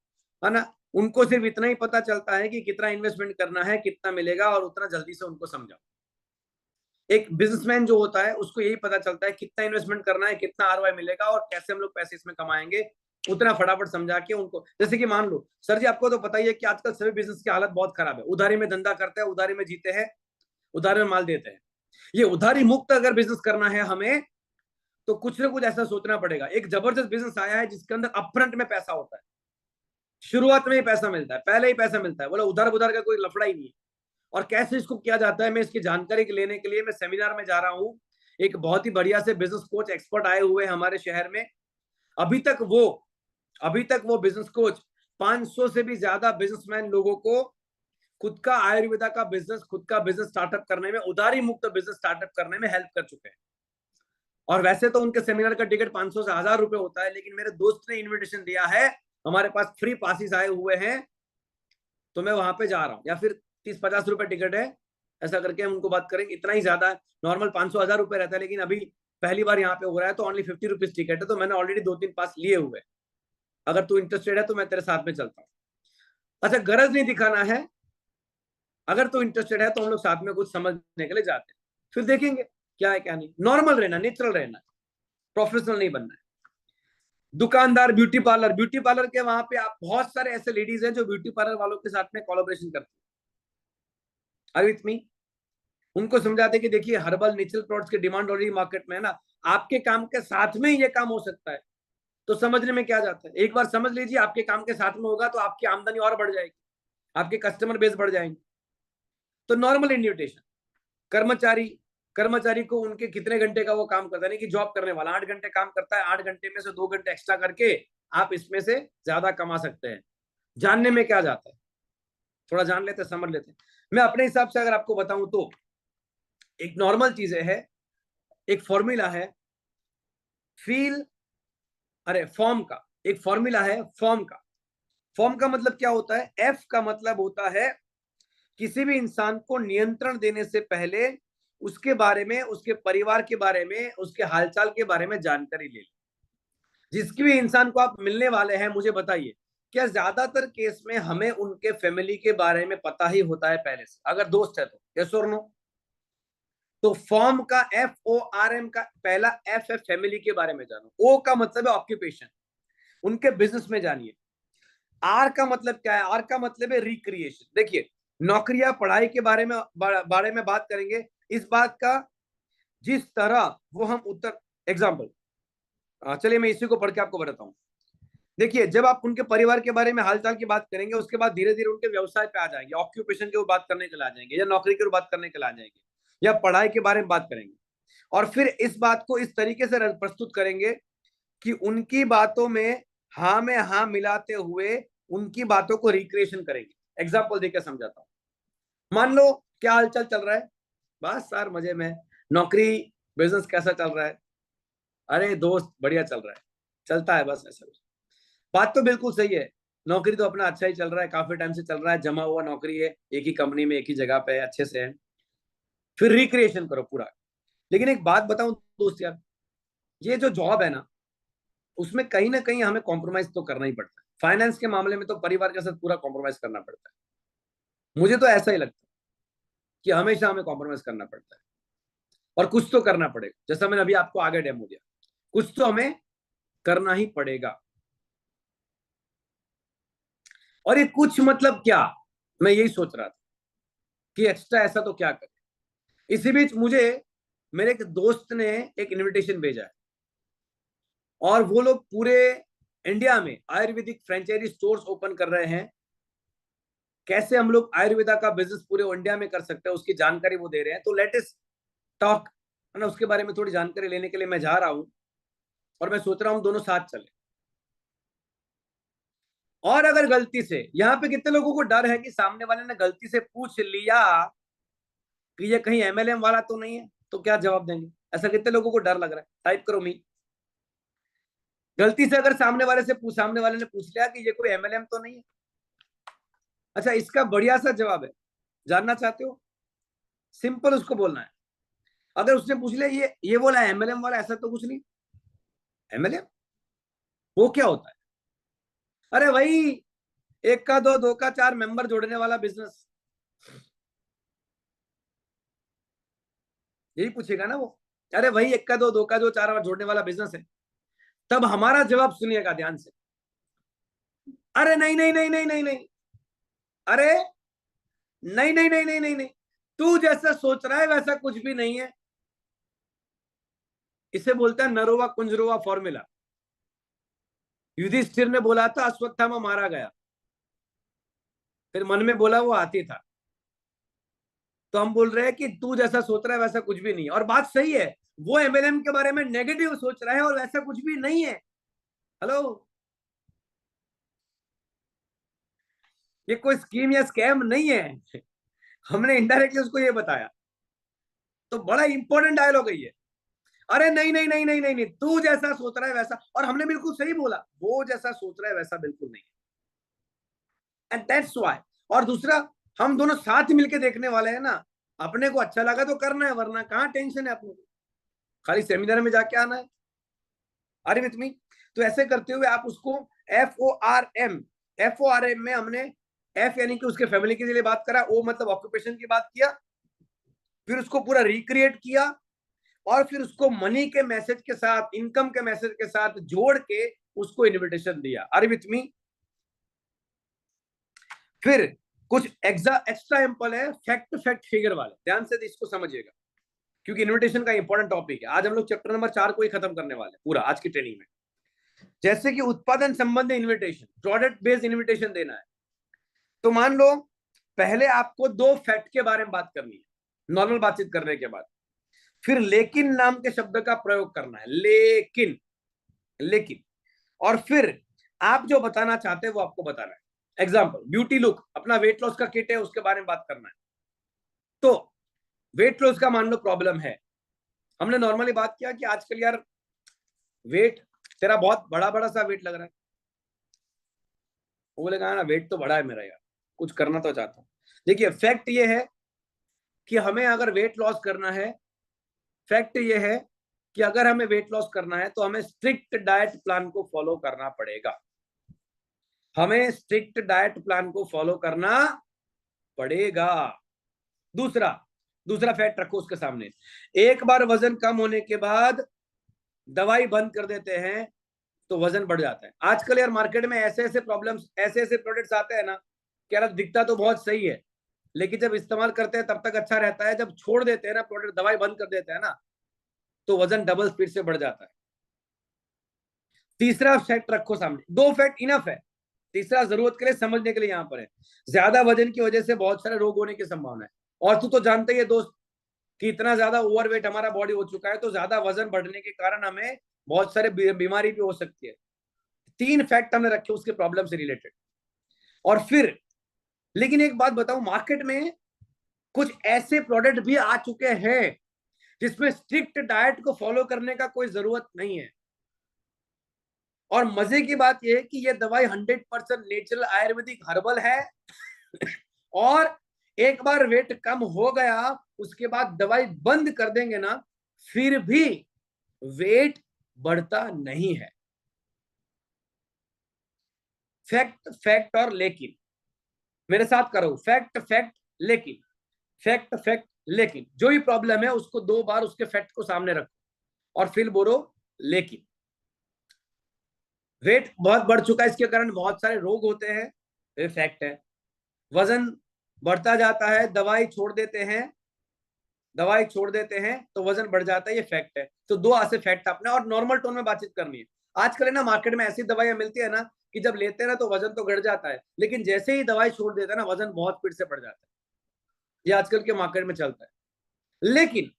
है ना, उनको सिर्फ इतना ही पता चलता है कि कितना इन्वेस्टमेंट करना है, कितना मिलेगा, और उतना जल्दी से उनको समझाओ। एक बिजनेसमैन जो होता है उसको यही पता चलता है कितना इन्वेस्टमेंट करना है, कितना आरओआई मिलेगा, और कैसे हम लोग पैसे इसमें कमाएंगे, उतना फटाफट समझा के उनको। जैसे कि मान लो सर जी, आपको तो पता ही है कि आजकल सभी बिजनेस की हालत बहुत खराब है, उधारी में धंधा करते हैं, उधारी में जीते हैं, उधारी में माल देते हैं। ये उधारी मुक्त अगर बिजनेस करना है हमें, तो कुछ ना कुछ ऐसा सोचना पड़ेगा। एक जबरदस्त बिजनेस आया है जिसके अंदर अपफ्रंट में पैसा होता है, शुरुआत में ही पैसा मिलता है, पहले ही पैसा मिलता है, बोला उधार बुधार का कोई लफड़ा ही नहीं है। और कैसे इसको किया जाता है, मैं इसकी जानकारी लेने के लिए मैं सेमिनार में जा रहा हूं। एक बहुत ही बढ़िया से बिजनेस कोच एक्सपर्ट आए हुए हैं हमारे शहर में। अभी तक वो बिजनेस कोच 500 से भी ज्यादा बिजनेसमैन लोगों को खुद का आयुर्वेदा का बिजनेस, खुद का बिजनेस स्टार्टअप करने में, उधारी मुक्त बिजनेस स्टार्टअप करने में हेल्प कर चुके हैं। और वैसे तो उनके सेमिनार का टिकट 500 से 1000 रुपए होता है, लेकिन मेरे दोस्त ने इन्विटेशन दिया है, हमारे पास फ्री पासिस आए हुए हैं, तो मैं वहां पे जा रहा हूँ। या फिर 30-50 रुपए टिकट है, ऐसा करके हम उनको बात करेंगे, इतना ही ज्यादा। नॉर्मल 500-1000 रुपए रहता है, लेकिन अभी पहली बार यहाँ पे हो रहा है तो ओनली 50 रुपीज टिकट है। तो मैंने ऑलरेडी 2-3 पास लिए हुए। अगर तू इंटरेस्टेड है तो मैं तेरे साथ में चलता हूँ। अच्छा, गरज नहीं दिखाना है, अगर तू इंटरेस्टेड है तो हम लोग साथ में कुछ समझने के लिए जाते हैं, फिर देखेंगे क्या है क्या नहीं। नॉर्मल रहना, नेचुरल रहना, प्रोफेशनल नहीं बनना है। दुकानदार, ब्यूटी पार्लर, ब्यूटी पार्लर के वहां पे आप बहुत सारे ऐसे लेडीज हैं जो ब्यूटी पार्लर वालों के साथ में कोलैबोरेशन करती है। विथ मी, उनको समझाते कि देखिए हर्बल नेचुरल प्रोडक्ट्स की डिमांड ऑलरेडी मार्केट में है ना, आपके काम के साथ में ही ये काम हो सकता है, तो समझने में क्या जाता है। एक बार समझ लीजिए, आपके काम के साथ में होगा तो आपकी आमदनी और बढ़ जाएगी, आपके कस्टमर बेस बढ़ जाएंगे। तो नॉर्मल इन्विटेशन, कर्मचारी कर्मचारी को उनके कितने घंटे का वो काम करता है, नहीं कि जॉब करने वाला 8 घंटे काम करता है, 8 घंटे में से 2 घंटे एक्स्ट्रा करके आप इसमें से ज्यादा कमा सकते हैं। जानने में क्या जाता है, थोड़ा जान लेते, समझ लेते। मैं अपने हिसाब से अगर आपको बताऊं तो एक नॉर्मल चीजें है, एक फॉर्मूला है फील, अरे फॉर्म का एक फॉर्मूला है, फॉर्म का। फॉर्म का मतलब क्या होता है, एफ का मतलब होता है किसी भी इंसान को नियंत्रण देने से पहले उसके बारे में, उसके परिवार के बारे में, उसके हालचाल के बारे में जानकारी ले लो। जिसकी भी इंसान को आप मिलने वाले हैं, मुझे बताइए, क्या ज्यादातर केस में हमें उनके फैमिली के बारे में पता ही होता है पहले से, अगर दोस्त है तो? यस और नो? तो फॉर्म का FORM का पहला एफ है फैमिली के बारे में जानो, ओ का मतलब है ऑक्यूपेशन, उनके बिजनेस में जानिए। आर का मतलब क्या है, आर का मतलब है रिक्रिएशन। देखिए, नौकरियां, पढ़ाई के बारे में बात करेंगे, इस बात का जिस तरह वो हम उत्तर, एग्जाम्पल, चलिए मैं इसी को पढ़ के आपको बताता हूँ। देखिए, जब आप उनके परिवार के बारे में हालचाल की बात करेंगे, उसके बाद धीरे धीरे उनके व्यवसाय पे आ जाएंगे, ऑक्यूपेशन के बात करने के लिए आ जाएंगे, या नौकरी की बात करने के लिए आ जाएंगे, या पढ़ाई के बारे में बात करेंगे। और फिर इस बात को इस तरीके से प्रस्तुत करेंगे कि उनकी बातों में हाँ में हाँ मिलाते हुए उनकी बातों को रिक्रिएशन करेंगे। एग्जाम्पल देकर समझाता हूं। मान लो, क्या हालचाल चल रहा है? बस सर मजे में। नौकरी, बिजनेस कैसा चल रहा है? अरे दोस्त बढ़िया चल रहा है, चलता है बस ऐसा। बात तो बिल्कुल सही है, नौकरी तो अपना अच्छा ही चल रहा है, काफी टाइम से चल रहा है, जमा हुआ नौकरी है, एक ही कंपनी में, एक ही जगह पे अच्छे से है। फिर रिक्रिएशन करो पूरा। लेकिन एक बात बताऊं दोस्त यार, ये जो जॉब है ना, उसमें कहीं ना कहीं हमें कॉम्प्रोमाइज तो करना ही पड़ता है। फाइनेंस के मामले में तो परिवार के साथ पूरा कॉम्प्रोमाइज करना पड़ता है, मुझे तो ऐसा ही लगता है कि हमेशा हमें कॉम्प्रोमाइज करना पड़ता है। और कुछ तो करना पड़ेगा, जैसा मैंने अभी आपको आगे डेमो दिया, कुछ तो हमें करना ही पड़ेगा। और ये कुछ मतलब क्या, मैं यही सोच रहा था कि एक्स्ट्रा ऐसा तो क्या करें। इसी बीच मुझे मेरे एक दोस्त ने एक इनविटेशन भेजा है, और वो लोग पूरे इंडिया में आयुर्वेदिक फ्रेंचाइजी स्टोर्स ओपन कर रहे हैं। कैसे हम लोग आयुर्वेदा का बिजनेस पूरे इंडिया में कर सकते हैं, उसकी जानकारी वो दे रहे हैं। तो लेटेस्ट टॉक है ना, उसके बारे में थोड़ी जानकारी लेने के लिए मैं जा रहा हूं, और मैं सोच रहा हूं दोनों साथ चले। और अगर गलती से, यहाँ पे कितने लोगों को डर है कि सामने वाले ने गलती से पूछ लिया कि ये कहीं MLM वाला तो नहीं है, तो क्या जवाब देंगे? ऐसा कितने लोगों को डर लग रहा है? टाइप करो मी। गलती से अगर सामने वाले ने पूछ लिया कि ये कोई एमएलएम तो नहीं है, अच्छा इसका बढ़िया सा जवाब है, जानना चाहते हो? सिंपल उसको बोलना है। अगर उसने पूछ लिया ये बोला एमएलएम वाला, ऐसा तो कुछ नहीं। एमएलएम वो क्या होता है? अरे भाई, एक का दो, दो का चार मेंबर जोड़ने वाला बिजनेस, यही पूछेगा ना वो। अरे भाई, एक का दो, दो का दो, चार बार जोड़ने वाला बिजनेस है। तब हमारा जवाब सुनिएगा ध्यान से। अरे नहीं नहीं नहीं नहीं नहीं नहीं, अरे नहीं नहीं नहीं नहीं नहीं नहीं, तू जैसा सोच रहा है वैसा कुछ भी नहीं है। इसे बोलता है नरोवा कुंजरोवा फॉर्मूला। युधिष्ठिर ने बोला था अश्वत्थामा मारा गया, फिर मन में बोला वो हाथी था। तो हम बोल रहे हैं कि तू जैसा सोच रहा है वैसा कुछ भी नहीं है, और बात सही है। वो एमएलएम के बारे में नेगेटिव सोच रहा है और वैसा कुछ भी नहीं है। हेलो, ये कोई स्कीम या स्कैम नहीं है। हमने इनडायरेक्टली उसको ये बताया। तो बड़ा इंपॉर्टेंट डायलॉग है ये। अरे नहीं नहीं नहीं नहीं नहीं नहीं, तू जैसा सोच रहा है वैसा, और हमने बिल्कुल सही बोला, वो जैसा सोच रहा है वैसा बिल्कुल नहीं है। And that's why. और दूसरा, हम दोनों साथ मिलके देखने वाले हैं ना। अपने को अच्छा लगा तो करना है, वरना कहाँ टेंशन है अपने को, खाली सेमिनार में जाके आना है। अरे विथ मी। तो ऐसे करते हुए आप उसको FORM, FORM में हमने एफ यानी कि उसके फैमिली के लिए बात करा, ओ मतलब ऑक्यूपेशन की बात किया, फिर उसको पूरा रिक्रिएट किया, और फिर उसको मनी के मैसेज के साथ, इनकम के मैसेज के साथ जोड़ के उसको इनविटेशन दिया। Are with me. फिर कुछ एक्स्ट्रा एम्पल है फैक्ट फैक्ट फिगर वाले, ध्यान से इसको समझिएगा, क्योंकि इनविटेशन का इंपॉर्टेंट टॉपिक है। आज हम लोग चैप्टर नंबर 4 को ही खत्म करने वाले हैं पूरा आज की ट्रेनिंग में। जैसे कि उत्पादन संबंधी इन्विटेशन, प्रोडक्ट बेस्ड इन्विटेशन देना है। तो मान लो पहले आपको 2 फैक्ट के बारे में बात करनी है नॉर्मल बातचीत करने के बाद, फिर लेकिन नाम के शब्द का प्रयोग करना है, लेकिन, लेकिन, और फिर आप जो बताना चाहते हैं वो आपको बताना है। एग्जाम्पल, ब्यूटी लुक, अपना वेट लॉस का किट है, उसके बारे में बात करना है। तो वेट लॉस का मान लो प्रॉब्लम है, हमने नॉर्मली बात किया कि आजकल यार वेट तेरा बहुत बड़ा बड़ा सा वेट लग रहा है। वो बोलेगा ना वेट तो बड़ा है मेरा यार, कुछ करना तो चाहता हूँ। देखिए फैक्ट ये है कि हमें अगर वेट लॉस करना है, फैक्ट ये है कि अगर हमें वेट लॉस करना है तो हमें स्ट्रिक्ट डाइट प्लान को फॉलो करना पड़ेगा। हमें स्ट्रिक्ट डाइट प्लान को फॉलो करना पड़ेगा। दूसरा दूसरा फैक्ट रखो उसके सामने। एक बार वजन कम होने के बाद दवाई बंद कर देते हैं तो वजन बढ़ जाता है। आजकल यार मार्केट में ऐसे ऐसे प्रॉब्लम्स, ऐसे ऐसे प्रोडक्ट्स आते हैं ना कि यार दिखता तो बहुत सही है, लेकिन जब इस्तेमाल करते हैं तब तक अच्छा रहता है, जब छोड़ देते हैं ना प्रोडक्ट, दवाई बंद कर देते हैं ना, तो वजन डबल स्पीड से बढ़ जाता है। तीसरा फैक्ट रखो सामने, 2 फैक्ट इनफ है, तीसरा जरूरत के लिए समझने के लिए यहाँ पर है। ज्यादा वजन की वजह से बहुत सारे रोग होने की संभावना है। और तू तो जानते ही है दोस्त कि इतना ज्यादा ओवरवेट हमारा बॉडी हो चुका है, तो ज्यादा वजन बढ़ने के कारण हमें बहुत सारे बीमारी भी हो सकती है। 3 फैक्ट हमने रखे उसके प्रॉब्लम से रिलेटेड। और फिर लेकिन एक बात बताऊं, मार्केट में कुछ ऐसे प्रोडक्ट भी आ चुके हैं जिसमें स्ट्रिक्ट डाइट को फॉलो करने का कोई जरूरत नहीं है। और मजे की बात यह है कि ये दवाई 100% नेचुरल आयुर्वेदिक हर्बल है। और एक बार वेट कम हो गया उसके बाद दवाई बंद कर देंगे ना, फिर भी वेट बढ़ता नहीं है। फैक्ट फैक्ट और लेकिन, मेरे साथ करो, फैक्ट फैक्ट लेकिन, फैक्ट फैक्ट लेकिन, जो भी प्रॉब्लम है उसको 2 बार उसके फैक्ट को सामने रखो और फिर बोलो लेकिन। वेट बहुत बढ़ चुका है, इसके कारण बहुत सारे रोग होते हैं, ये फैक्ट है। वजन बढ़ता जाता है, दवाई छोड़ देते हैं, दवाई छोड़ देते हैं तो वजन बढ़ जाता है, ये फैक्ट है। तो 2 ऐसे फैक्ट आपने और नॉर्मल टोन में बातचीत करनी है। आजकल है ना मार्केट में ऐसी दवाइयां मिलती है ना कि जब लेते हैं ना तो वजन तो घट जाता है, लेकिन जैसे ही दवाई छोड़ देता है ना वजन बहुत स्पीड से बढ़ जाता है। ये आजकल के मार्केट में चलता है। लेकिन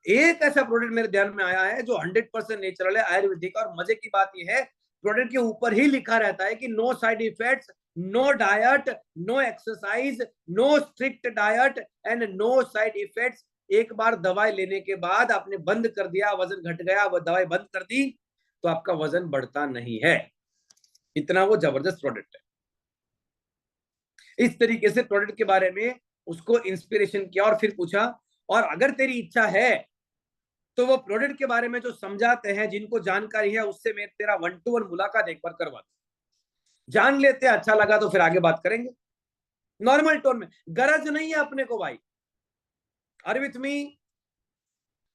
एक ऐसा प्रोडक्ट मेरे ध्यान में आया है जो 100% नेचुरल है, आयुर्वेदिक, और मजे की बात यह है प्रोडक्ट के ऊपर ही लिखा रहता है कि no side effects, no diet, no exercise, no strict diet and no side effects. एक बार दवाई लेने के बाद आपने बंद कर दिया, वजन घट गया, वो दवाई बंद कर दी, तो आपका वजन बढ़ता नहीं है। इतना वो जबरदस्त प्रोडक्ट है। इस तरीके से प्रोडक्ट के बारे में उसको इंस्पिरेशन किया और फिर पूछा, और अगर तेरी इच्छा है तो वो प्रोडक्ट के बारे में जो समझाते हैं, जिनको जानकारी है, उससे मैं तेरा 1-to-1 मुलाकात एक बार करवा दूं, जान लेते हैं, अच्छा लगा तो फिर आगे बात करेंगे नॉर्मल टोन में। गरज नहीं है अपने को भाई, are with me,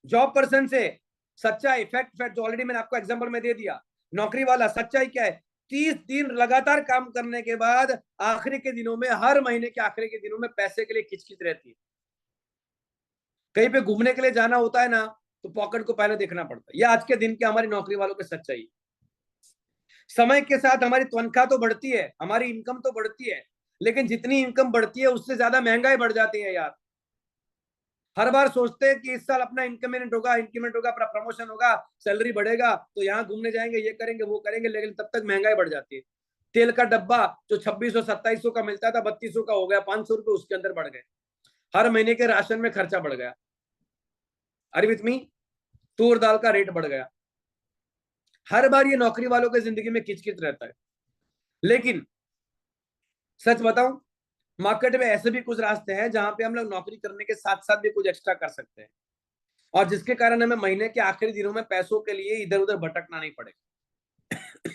job person से सच्चाई, फैक्ट जो ऑलरेडी मैंने आपको एग्जांपल में दे दिया। नौकरी वाला सच्चाई क्या है, 30 दिन लगातार काम करने के बाद आखिरी के दिनों में, हर महीने के आखिरी के दिनों में पैसे के लिए किचकिच रहती है। कहीं पे घूमने के लिए जाना होता है ना, तो पॉकेट को पहले देखना पड़ता है। ये आज के दिन की हमारी नौकरी वालों की सच्चाई। समय के साथ हमारी तनख्वाह तो बढ़ती है, हमारी इनकम तो बढ़ती है, लेकिन जितनी इनकम बढ़ती है उससे ज्यादा महंगाई बढ़ जाती है यार। हर बार सोचते हैं कि इस साल अपना इंक्रीमेंट होगा, अपना प्रमोशन होगा, सैलरी बढ़ेगा, तो यहाँ घूमने जाएंगे, ये करेंगे, वो करेंगे, लेकिन तब तक महंगाई बढ़ जाती है। तेल का डब्बा जो 2600-2700 का मिलता था, 3200 का हो गया, 500 रुपए उसके अंदर बढ़ गए। हर महीने के राशन में खर्चा बढ़ गया। अरे विथ मी, तूर दाल का रेट बढ़ गया। हर बार ये नौकरी वालों के जिंदगी में किचकिच रहता है। लेकिन सच बताऊं, मार्केट में ऐसे भी कुछ रास्ते हैं जहां पे हम लोग नौकरी करने के साथ साथ भी कुछ एक्स्ट्रा कर सकते हैं, और जिसके कारण हमें महीने के आखिरी दिनों में पैसों के लिए इधर उधर भटकना नहीं पड़ेगा।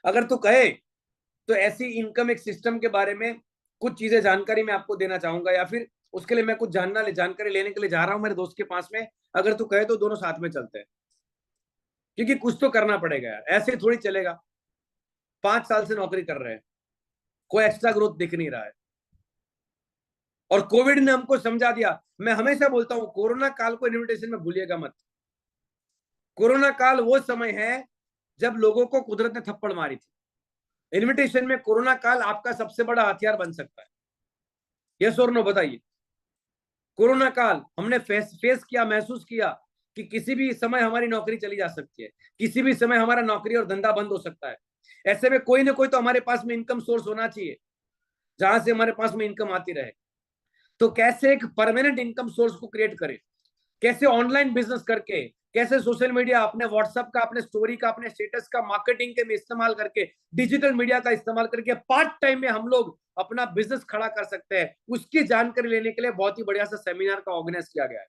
अगर तू कहे तो ऐसी इनकम एक सिस्टम के बारे में कुछ चीजें जानकारी मैं आपको देना चाहूंगा, या फिर उसके लिए मैं कुछ जानकारी लेने के लिए जा रहा हूं मेरे दोस्त के पास में। अगर तू कहे तो दोनों साथ में चलते हैं, क्योंकि कुछ तो करना पड़ेगा यार, ऐसे थोड़ी चलेगा। 5 साल से नौकरी कर रहे हैं, कोई एक्स्ट्रा ग्रोथ दिख नहीं रहा है, और कोविड ने हमको समझा दिया। मैं हमेशा बोलता हूं, कोरोना काल को इन्विटेशन में भूलिएगा मत। कोरोना काल वो समय है जब लोगों को कुदरत ने थप्पड़ मारी थी। इन्विटेशन में कोरोना काल आपका सबसे बड़ा हथियार बन सकता है। यस और नो बताइए। कोरोना काल हमने फेस किया, महसूस किया कि किसी भी समय हमारी नौकरी चली जा सकती है, किसी भी समय हमारा नौकरी और धंधा बंद हो सकता है। ऐसे में कोई ना कोई तो हमारे पास में इनकम सोर्स होना चाहिए, जहां से हमारे पास में इनकम आती रहे। तो कैसे एक परमानेंट इनकम सोर्स को क्रिएट करें, कैसे ऑनलाइन बिजनेस करके, कैसे सोशल मीडिया, अपने व्हाट्सएप का, अपने स्टोरी का, अपने स्टेटस का मार्केटिंग के में इस्तेमाल करके, डिजिटल मीडिया का इस्तेमाल करके पार्ट टाइम में हम लोग अपना बिजनेस खड़ा कर सकते हैं, उसकी जानकारी लेने के लिए बहुत ही बढ़िया सा सेमिनार का ऑर्गेनाइज किया गया है।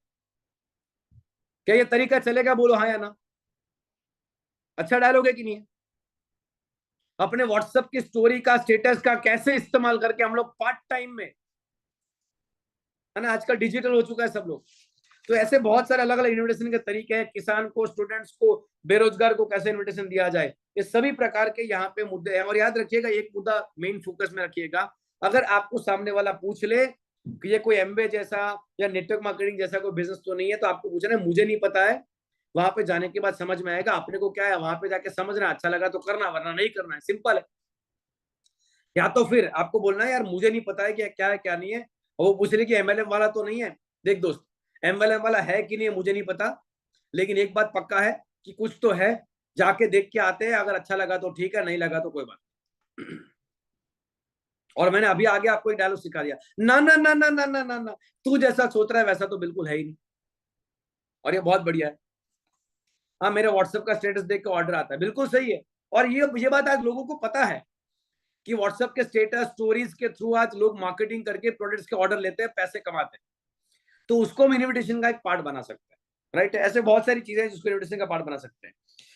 क्या ये तरीका चलेगा? बोलो हाँ या ना। अच्छा डायलॉग है कि नहीं है? अपने व्हाट्सएप की स्टोरी का, स्टेटस का कैसे इस्तेमाल करके हम लोग पार्ट टाइम में, है ना, आजकल डिजिटल हो चुका है सब लोग, तो ऐसे बहुत सारे अलग अलग इन्विटेशन के तरीके हैं। किसान को, स्टूडेंट्स को, बेरोजगार को कैसे इन्विटेशन दिया जाए, ये सभी प्रकार के यहाँ पे मुद्दे हैं। और याद रखिएगा, एक मुद्दा मेन फोकस में रखिएगा। अगर आपको सामने वाला पूछ ले कि ये कोई एमबीए जैसा या नेटवर्क मार्केटिंग जैसा कोई बिजनेस तो नहीं है, तो आपको पूछना है मुझे नहीं पता है। वहां पे जाने के बाद समझ में आएगा अपने को क्या है, वहां पे जाके समझना, अच्छा लगा तो करना, वरना नहीं करना है, सिंपल है। या तो फिर आपको बोलना है यार मुझे नहीं पता है कि क्या है क्या नहीं है, और वो पूछ रहे कि एमएलएम वाला तो नहीं है। देख दोस्त, एमएलएम वाला है कि नहीं है मुझे नहीं पता, लेकिन एक बात पक्का है कि कुछ तो है। जाके देख के आते हैं, अगर अच्छा लगा तो ठीक है, नहीं लगा तो कोई बात नहीं। और मैंने अभी आगे आपको एक डायलॉग सिखा दिया, ना ना ना ना ना ना ना ना, तू जैसा सोच रहा है वैसा तो बिल्कुल है ही नहीं। और ये बहुत बढ़िया है। हाँ, मेरे व्हाट्सएप का स्टेटस देख के ऑर्डर आता है, बिल्कुल सही है। और ये बात आज लोगों को पता है कि व्हाट्सएप के स्टेटस, स्टोरीज के थ्रू आज लोग मार्केटिंग करके प्रोडक्ट्स के ऑर्डर लेते हैं, पैसे कमाते हैं। तो उसको हम इन्विटेशन का एक पार्ट बना सकते हैं, राइट। ऐसे बहुत सारी चीजें हैं जिसको इन्विटेशन का पार्ट बना सकते हैं।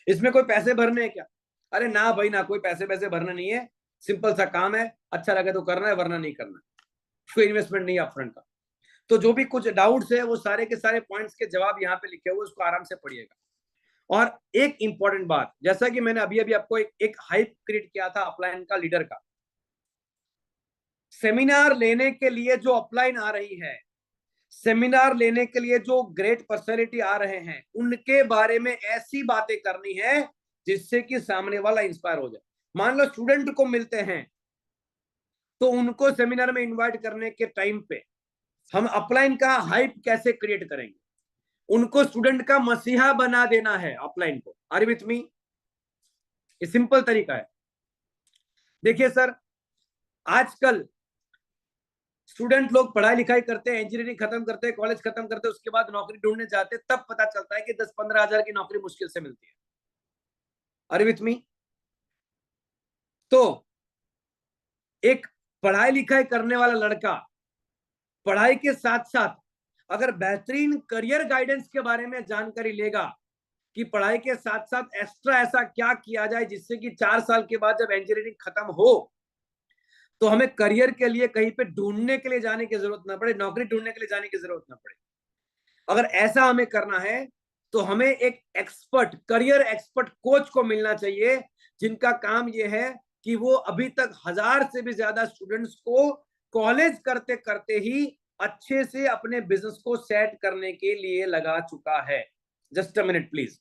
इसमें कोई पैसे भरने हैं क्या? अरे ना भाई ना, कोई पैसे भरना नहीं है। सिंपल सा काम है, अच्छा लगे तो करना है, वरना नहीं करना है। कोई इन्वेस्टमेंट नहीं है अपफ्रंट का। तो जो भी कुछ डाउट्स है, वो सारे के सारे पॉइंट्स के जवाब यहाँ पे लिखे हुए, उसको आराम से पढ़िएगा। और एक इंपॉर्टेंट बात, जैसा कि मैंने अभी अभी आपको एक हाइप क्रिएट किया था अपलाइन का लीडर का, सेमिनार लेने के लिए जो अपलाइन आ रही है, सेमिनार लेने के लिए जो ग्रेट पर्सनैलिटी आ रहे हैं, उनके बारे में ऐसी बातें करनी है जिससे कि सामने वाला इंस्पायर हो जाए। मान लो स्टूडेंट को मिलते हैं, तो उनको सेमिनार में इनवाइट करने के टाइम पे हम अपलाइन का हाइप कैसे क्रिएट करेंगे? उनको स्टूडेंट का मसीहा बना देना है अपलाइन को। Are with me? ये सिंपल तरीका है। देखिए सर, आजकल स्टूडेंट लोग पढ़ाई लिखाई करते हैं, इंजीनियरिंग खत्म करते हैं, कॉलेज खत्म करते हैं, उसके बाद नौकरी ढूंढने जाते हैं, तब पता चलता है कि 10-15 हजार की नौकरी मुश्किल से मिलती है। Are with me? तो एक पढ़ाई लिखाई करने वाला लड़का पढ़ाई के साथ साथ अगर बेहतरीन करियर गाइडेंस के बारे में जानकारी लेगा कि पढ़ाई के साथ साथ एक्स्ट्रा ऐसा क्या किया जाए जिससे कि 4 साल के बाद जब इंजीनियरिंग खत्म हो तो हमें करियर के लिए कहीं पे ढूंढने के लिए जाने की जरूरत ना पड़े, नौकरी ढूंढने के लिए जाने की जरूरत ना पड़े। अगर ऐसा हमें करना है तो हमें एक एक्सपर्ट, करियर एक्सपर्ट कोच को मिलना चाहिए, जिनका काम यह है कि वो अभी तक 1000 से भी ज्यादा स्टूडेंट्स को कॉलेज करते करते ही अच्छे से अपने बिजनेस को सेट करने के लिए लगा चुका है। Just a minute please.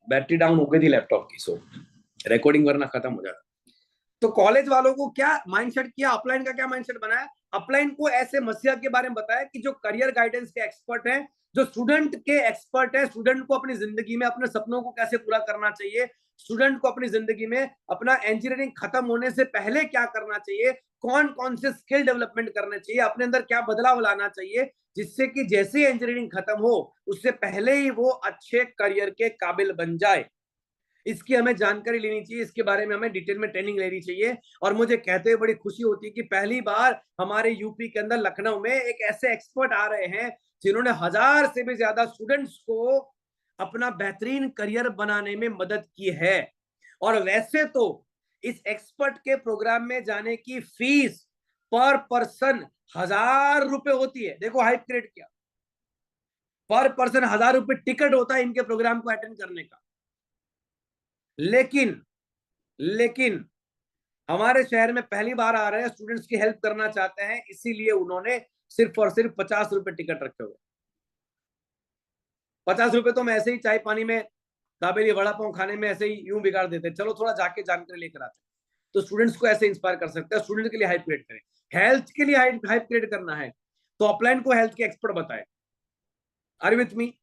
Battery down हो गई थी लैपटॉप की, सो रिकॉर्डिंग वरना खत्म हो जाता। तो कॉलेज वालों को क्या माइंडसेट किया, अपलाइन का क्या माइंडसेट बनाया, अपलाइन को ऐसे मसीहा के बारे में बताया कि जो करियर गाइडेंस के एक्सपर्ट हैं, जो स्टूडेंट के एक्सपर्ट है, स्टूडेंट को अपनी जिंदगी में अपने सपनों को कैसे पूरा करना चाहिए, स्टूडेंट को अपनी जिंदगी में अपना इंजीनियरिंग खत्म होने से पहले क्या करना चाहिए, कौन कौन से स्किल डेवलपमेंट करने चाहिए, अपने अंदर क्या बदलाव लाना चाहिए, जिससे कि जैसे ही इंजीनियरिंग खत्म हो उससे पहले ही वो अच्छे करियर के काबिल बन जाए। इसकी हमें जानकारी लेनी चाहिए, इसके बारे में हमें डिटेल में ट्रेनिंग लेनी चाहिए। और मुझे कहते हुए बड़ी खुशी होती है कि पहली बार हमारे यूपी के अंदर लखनऊ में एक ऐसे एक्सपर्ट आ रहे हैं जिन्होंने 1000 से भी ज्यादा स्टूडेंट्स को अपना बेहतरीन करियर बनाने में मदद की है। और वैसे तो इस एक्सपर्ट के प्रोग्राम में जाने की फीस पर पर्सन 1000 रुपए होती है। देखो हाइप क्रिएट किया, पर पर्सन 1000 रुपए टिकट होता है इनके प्रोग्राम को अटेंड करने का। लेकिन लेकिन हमारे शहर में पहली बार आ रहे हैं, स्टूडेंट्स की हेल्प करना चाहते हैं, इसीलिए उन्होंने सिर्फ और सिर्फ 50 रुपए टिकट रखे हुए। 50 रुपए तो हम ऐसे ही चाय पानी में, दाबेली वड़ा पाव खाने में ऐसे ही यूं बिगाड़ देते हैं, चलो थोड़ा जाके जानकारी लेकर आते हैं। तो स्टूडेंट्स को ऐसे इंस्पायर कर सकते हैं, स्टूडेंट के लिए हाइप क्रिएट करें। हेल्थ के लिए हाइप क्रिएट करना है तो अपलाइन को हेल्थ के एक्सपर्ट बताए। Are with me?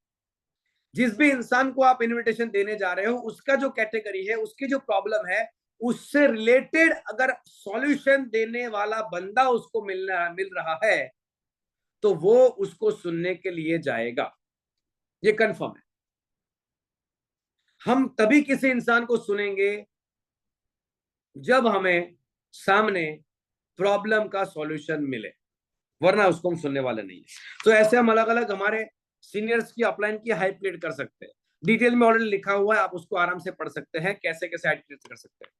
जिस भी इंसान को आप इनविटेशन देने जा रहे हो उसका जो कैटेगरी है, उसकी जो प्रॉब्लम है, उससे रिलेटेड अगर सॉल्यूशन देने वाला बंदा उसको मिल रहा है तो वो उसको सुनने के लिए जाएगा, ये कंफर्म है। हम तभी किसी इंसान को सुनेंगे जब हमें सामने प्रॉब्लम का सॉल्यूशन मिले, वरना उसको हम सुनने वाले नहीं है। तो ऐसे हम अलग अलग हमारे सीनियर्स की अपलाइन की हाइप क्रिएट कर सकते हैं। डिटेल में ऑलरेडी लिखा हुआ है, आप उसको आराम से पढ़ सकते हैं कैसे कैसे हाइप क्रिएट कर सकते हैं।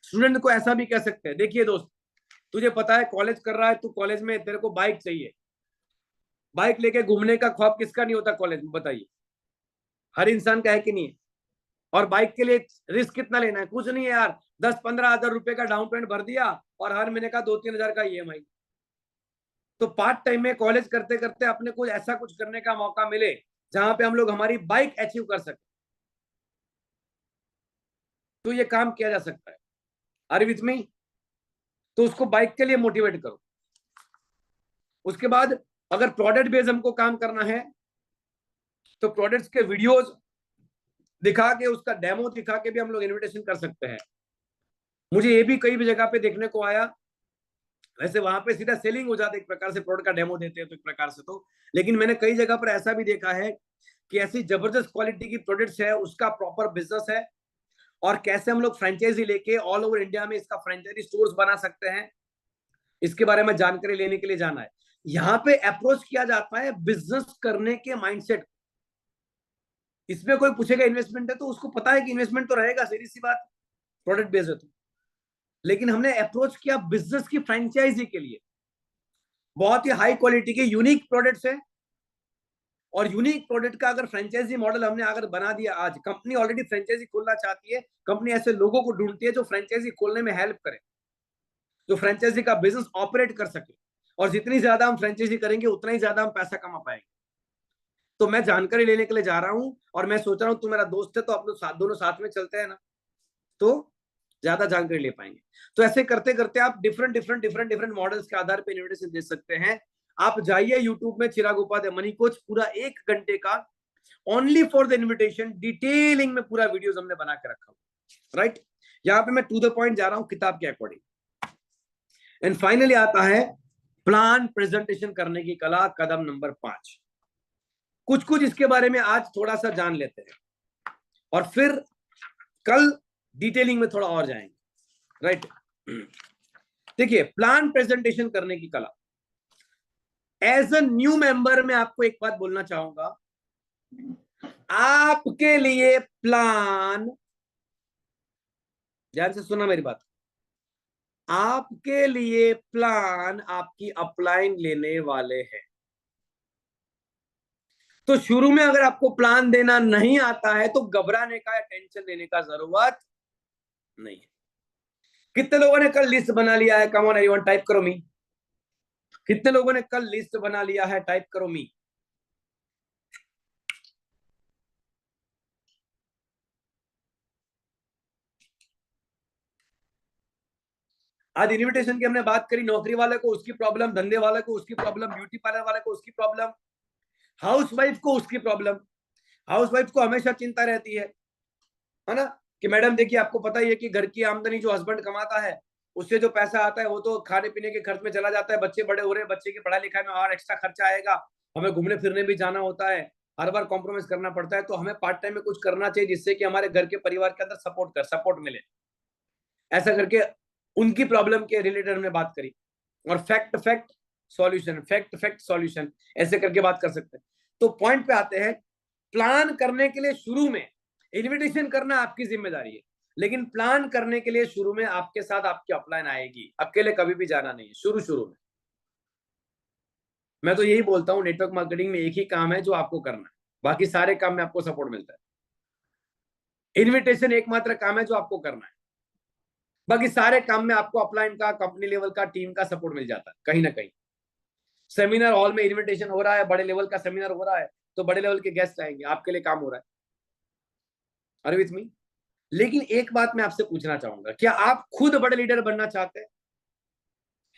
स्टूडेंट को ऐसा भी कह सकते हैं, देखिए दोस्त, तुझे पता है कॉलेज कर रहा है, तू कॉलेज में तेरे को बाइक चाहिए, बाइक लेके घूमने का ख्वाब किसका नहीं होता कॉलेज में, बताइए? हर इंसान का है कि नहीं है? और बाइक के लिए रिस्क कितना लेना है? कुछ नहीं है यार, 10-15 हजार रुपए का डाउन पेमेंट भर दिया और हर महीने का 2-3 हजार का ईएमआई। तो पार्ट टाइम में कॉलेज करते करते अपने को ऐसा कुछ करने का मौका मिले जहां पे हम लोग हमारी बाइक अचीव कर सके, तो ये काम किया जा सकता है। Are with me? तो उसको बाइक के लिए मोटिवेट करो। उसके बाद अगर प्रोडक्ट बेस हमको काम करना है तो प्रोडक्ट्स के वीडियोस दिखा के, उसका डेमो दिखा के भी हम लोग इन्विटेशन कर सकते हैं। मुझे ये भी कई भी जगह पे देखने को आया, वैसे वहां पे सीधा सेलिंग हो जाता है एक प्रकार से, प्रोडक्ट का डेमो देते हैं तो एक प्रकार से तो, लेकिन मैंने कई जगह पर ऐसा भी देखा है कि ऐसी जबरदस्त क्वालिटी की प्रोडक्ट्स है, उसका प्रॉपर बिजनेस है, और कैसे हम लोग फ्रेंचाइजी लेके ऑल ओवर इंडिया में इसका फ्रेंचाइजी स्टोर्स बना सकते हैं, इसके बारे में जानकारी लेने के लिए जाना है। यहाँ पे अप्रोच किया जाता है बिजनेस करने के माइंडसेट। इसमें कोई पूछेगा इन्वेस्टमेंट है तो उसको पता है कि इन्वेस्टमेंट तो रहेगा, सीधी सी बात, प्रोडक्ट बेस्ड है तो। लेकिन हमने अप्रोच किया बिजनेस की फ्रेंचाइजी के लिए। बहुत ही हाई क्वालिटी के यूनिक प्रोडक्ट्स है, और यूनिक प्रोडक्ट का अगर फ्रेंचाइजी मॉडल हमने अगर बना दिया, आज कंपनी ऑलरेडी फ्रेंचाइजी खोलना चाहती है, कंपनी ऐसे लोगों को ढूंढती है जो फ्रेंचाइजी खोलने में हेल्प करे, जो फ्रेंचाइजी का बिजनेस ऑपरेट कर सके, और जितनी ज्यादा हम फ्रेंचाइजी करेंगे उतना ही ज्यादा हम पैसा कमा पाएंगे। तो मैं जानकारी लेने के लिए जा रहा हूं और मैं सोच रहा हूं तू मेरा दोस्त है तो आप लोग दोनों साथ में चलते हैं ना। तो ज्यादा जानकारी ले पाएंगे। तो ऐसे करते करते आप डिफरेंट मॉडल्स के आधार पर इन्विटेशन दे सकते हैं। आप जाइए यूट्यूब में चिराग उपाध्याय मनी कोच, पूरा 1 घंटे का only for the invitation detailing में पूरा वीडियोस हमने बना के रखा हुआ, राइट। यहाँ पे मैं टू द पॉइंट जा रहा हूं किताब के अकॉर्डिंग। एंड फाइनली आता है प्लान प्रेजेंटेशन करने की कला, कदम नंबर 5। कुछ कुछ इसके बारे में आज थोड़ा सा जान लेते हैं और फिर कल डिटेलिंग में थोड़ा और जाएंगे, राइट। देखिए, प्लान प्रेजेंटेशन करने की कला। एज अ न्यू मेंबर मैं आपको एक बात बोलना चाहूंगा, आपके लिए प्लान, ध्यान से सुना मेरी बात, आपके लिए प्लान आपकी अपलाइन लेने वाले हैं। तो शुरू में अगर आपको प्लान देना नहीं आता है तो घबराने का या टेंशन लेने का जरूरत नहीं है। कितने लोगों ने कल लिस्ट बना लिया है? कम ऑन एवरीवन, टाइप करो मी। कितने लोगों ने कल लिस्ट बना लिया है? टाइप करो मी। आज इन्विटेशन की हमने बात करी, नौकरी वाले को उसकी प्रॉब्लम, धंधे वाले को उसकी प्रॉब्लम, ब्यूटी पार्लर वाले को उसकी प्रॉब्लम, हाउसवाइफ को उसकी प्रॉब्लम। हाउसवाइफ को हमेशा चिंता रहती है ना, कि मैडम देखिए आपको पता ही है कि घर की आमदनी जो हस्बैंड कमाता है उससे जो पैसा आता है वो तो खाने पीने के खर्च में चला जाता है, बच्चे बड़े हो रहे हैं, बच्चे की पढ़ाई लिखाई में और एक्स्ट्रा खर्चा आएगा, हमें घूमने फिरने भी जाना होता है, हर बार कॉम्प्रोमाइज करना पड़ता है। तो हमें पार्ट टाइम में कुछ करना चाहिए जिससे कि हमारे घर के परिवार के अंदर सपोर्ट मिले। ऐसा करके उनकी प्रॉब्लम के रिलेटेड हमने बात करी और fact fact solution, fact fact solution, ऐसे करके बात कर सकते हैं। तो पॉइंट पे आते हैं, प्लान करने के लिए शुरू में इन्विटेशन करना आपकी जिम्मेदारी है, लेकिन प्लान करने के लिए शुरू में आपके साथ आपकी अपलाइन आएगी, अकेले कभी भी जाना नहीं है शुरू में। मैं तो यही बोलता हूं, नेटवर्क मार्केटिंग में एक ही काम है जो आपको करना है, बाकी सारे काम में आपको सपोर्ट मिलता है। इन्विटेशन एकमात्र काम है जो आपको करना है, बाकी सारे काम में आपको अपलाइन का, कंपनी लेवल का, टीम का सपोर्ट मिल जाता है कहीं ना कहीं। सेमिनार हॉल में इन्विटेशन हो रहा है, बड़े लेवल का सेमिनार हो रहा है, तो बड़े लेवल के गेस्ट आएंगे, आपके लिए काम हो रहा है। Are with me? लेकिन एक बात मैं आपसे पूछना चाहूंगा, क्या आप खुद बड़े लीडर बनना चाहते हैं?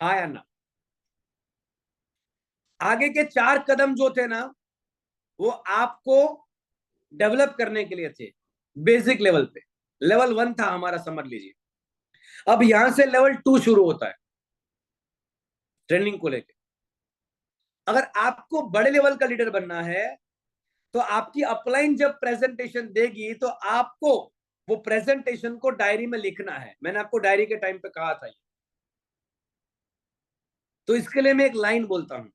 हाँ या ना? आगे के 4 कदम जो थे ना, वो आपको डेवलप करने के लिए थे बेसिक लेवल पे। लेवल 1 था हमारा, समझ लीजिए। अब यहां से लेवल 2 शुरू होता है ट्रेनिंग को लेकर। अगर आपको बड़े लेवल का लीडर बनना है तो आपकी अपलाइन जब प्रेजेंटेशन देगी तो आपको वो प्रेजेंटेशन को डायरी में लिखना है। मैंने आपको डायरी के टाइम पे कहा था ये। तो इसके लिए मैं एक लाइन बोलता हूं,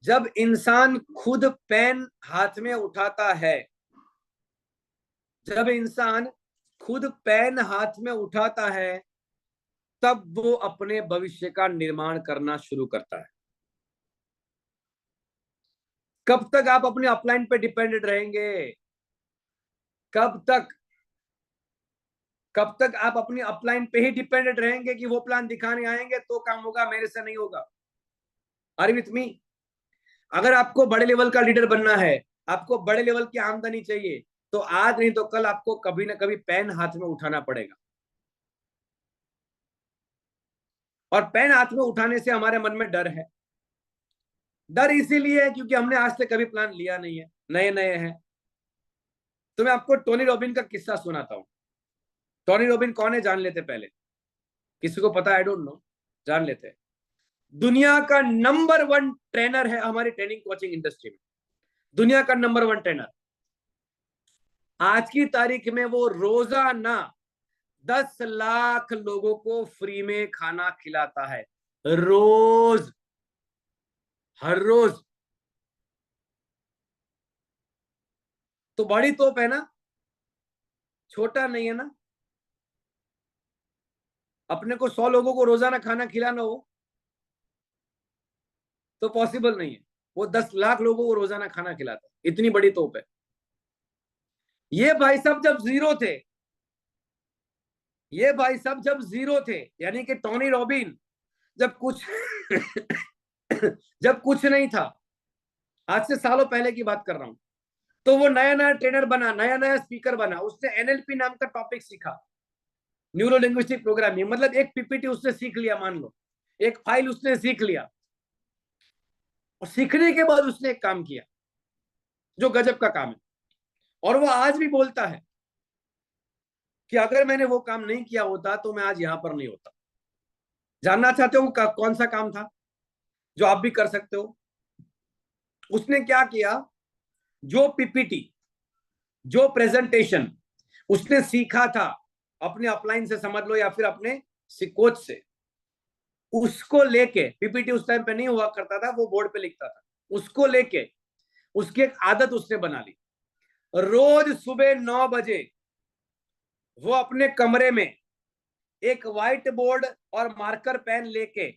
जब इंसान खुद पेन हाथ में उठाता है, जब इंसान खुद पेन हाथ में उठाता है, तब वो अपने भविष्य का निर्माण करना शुरू करता है। कब तक आप अपने अपलाइन पे डिपेंडेंट रहेंगे? कब तक? कब तक आप अपनी अपलाइन पे ही डिपेंडेंट रहेंगे कि वो प्लान दिखाने आएंगे तो काम होगा, मेरे से नहीं होगा? Are with me? अगर आपको बड़े लेवल का लीडर बनना है, आपको बड़े लेवल की आमदनी चाहिए, तो आज नहीं तो कल आपको कभी ना कभी पेन हाथ में उठाना पड़ेगा। और पेन हाथ में उठाने से हमारे मन में डर है। डर इसीलिए है क्योंकि हमने आज तक कभी प्लान लिया नहीं है, नए नए हैं। तो मैं आपको टोनी रॉबिन का किस्सा सुनाता हूं। टोनी रॉबिन कौन है जान लेते पहले? किसी को पता? आई डोंट नो, जान लेते हैं। दुनिया का नंबर 1 ट्रेनर है हमारी ट्रेनिंग कोचिंग इंडस्ट्री में, दुनिया का नंबर 1 ट्रेनर। आज की तारीख में वो रोजाना 10 लाख लोगों को फ्री में खाना खिलाता है, रोज, हर रोज। तो बड़ी तोप है ना, छोटा नहीं है ना। अपने को 100 लोगों को रोजाना खाना खिलाना हो तो पॉसिबल नहीं है, वो 10 लाख लोगों को रोजाना खाना खिलाता है, इतनी बड़ी तोप है। ये भाई साहब जब जीरो थे, ये भाई साहब जब जीरो थे, यानी कि टोनी रॉबिन जब कुछ जब कुछ नहीं था, आज से सालों पहले की बात कर रहा हूं, तो वो नया नया ट्रेनर बना, नया नया स्पीकर बना, उसने एनएलपी नाम का टॉपिक सीखा। न्यूरो लिंग्विस्टिक प्रोग्रामिंग मतलब एक पीपीटी उसने सीख लिया, मान लो एक फाइल उसने सीख लिया, और सीखने के बाद उसने एक काम किया जो गजब का काम है, और वो आज भी बोलता है कि अगर मैंने वो काम नहीं किया होता तो मैं आज यहां पर नहीं होता। जानना चाहते हो कौन सा काम था जो आप भी कर सकते हो? उसने क्या किया, जो पीपीटी, जो प्रेजेंटेशन उसने सीखा था अपने अपलाइन से समझ लो या फिर अपने कोच से, उसको लेके, पीपीटी उस टाइम पे नहीं हुआ करता था, वो बोर्ड पे लिखता था, उसको लेके उसकी एक आदत उसने बना ली। रोज सुबह 9 बजे वो अपने कमरे में एक व्हाइट बोर्ड और मार्कर पेन लेके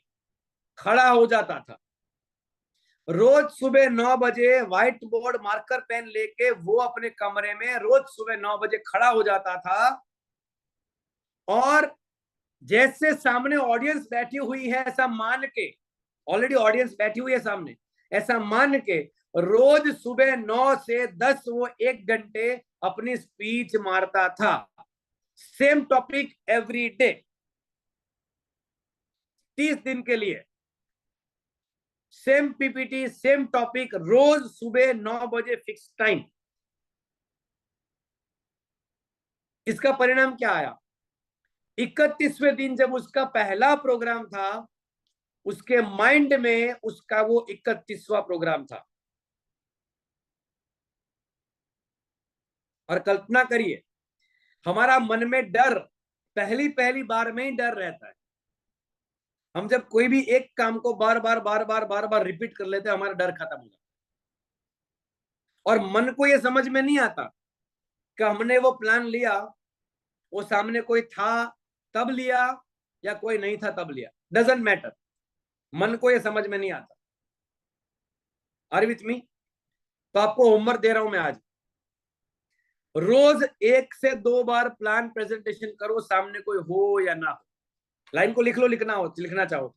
खड़ा हो जाता था। रोज सुबह 9 बजे व्हाइट बोर्ड मार्कर पेन लेके वो अपने कमरे में रोज सुबह 9 बजे खड़ा हो जाता था, और जैसे सामने ऑडियंस बैठी हुई है ऐसा मान के, ऑलरेडी ऑडियंस बैठी हुई है सामने, ऐसा मान के रोज सुबह 9 से 10 वो 1 घंटे अपनी स्पीच मारता था, सेम टॉपिक एवरी डे, 30 दिन के लिए सेम पीपीटी सेम टॉपिक, रोज सुबह 9 बजे फिक्स टाइम। इसका परिणाम क्या आया? 31वें दिन जब उसका पहला प्रोग्राम था, उसके माइंड में उसका वो 31वां प्रोग्राम था। और कल्पना करिए, हमारा मन में डर पहली पहली बार में ही डर रहता है। हम जब कोई भी एक काम को बार बार रिपीट कर लेते हैं, हमारा डर खत्म हो जाता है। और मन को ये समझ में नहीं आता कि हमने वो प्लान लिया, वो सामने कोई था तब लिया या कोई नहीं था तब लिया, डजंट मैटर, मन को ये समझ में नहीं आता। Are with me? तो आपको होमवर्क दे रहा हूं मैं आज, रोज 1 से 2 बार प्लान प्रेजेंटेशन करो, सामने कोई हो या ना हो। लाइन को लिख लो, लिखना चाहो,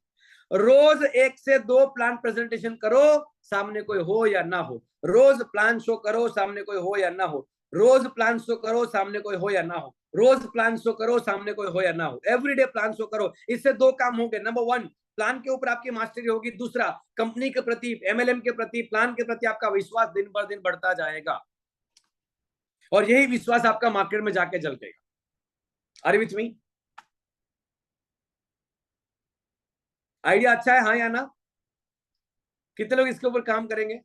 रोज 1 से 2 प्लान प्रेजेंटेशन करो, सामने कोई हो या ना हो। रोज प्लान शो करो, सामने कोई हो या ना हो। रोज प्लान शो करो, सामने कोई हो या ना हो। रोज प्लान शो करो, सामने कोई हो या ना हो। एवरीडे प्लान शो करो। इससे 2 काम होंगे। नंबर 1, प्लान के ऊपर आपकी मास्टरी होगी। दूसरा, कंपनी के प्रति, एमएलएम के प्रति, प्लान के प्रति आपका विश्वास दिन पर दिन बढ़ता जाएगा, और यही विश्वास आपका मार्केट में जाके झलकेगा। Are with me? आइडिया अच्छा है, हाँ या ना? कितने लोग इसके ऊपर काम करेंगे?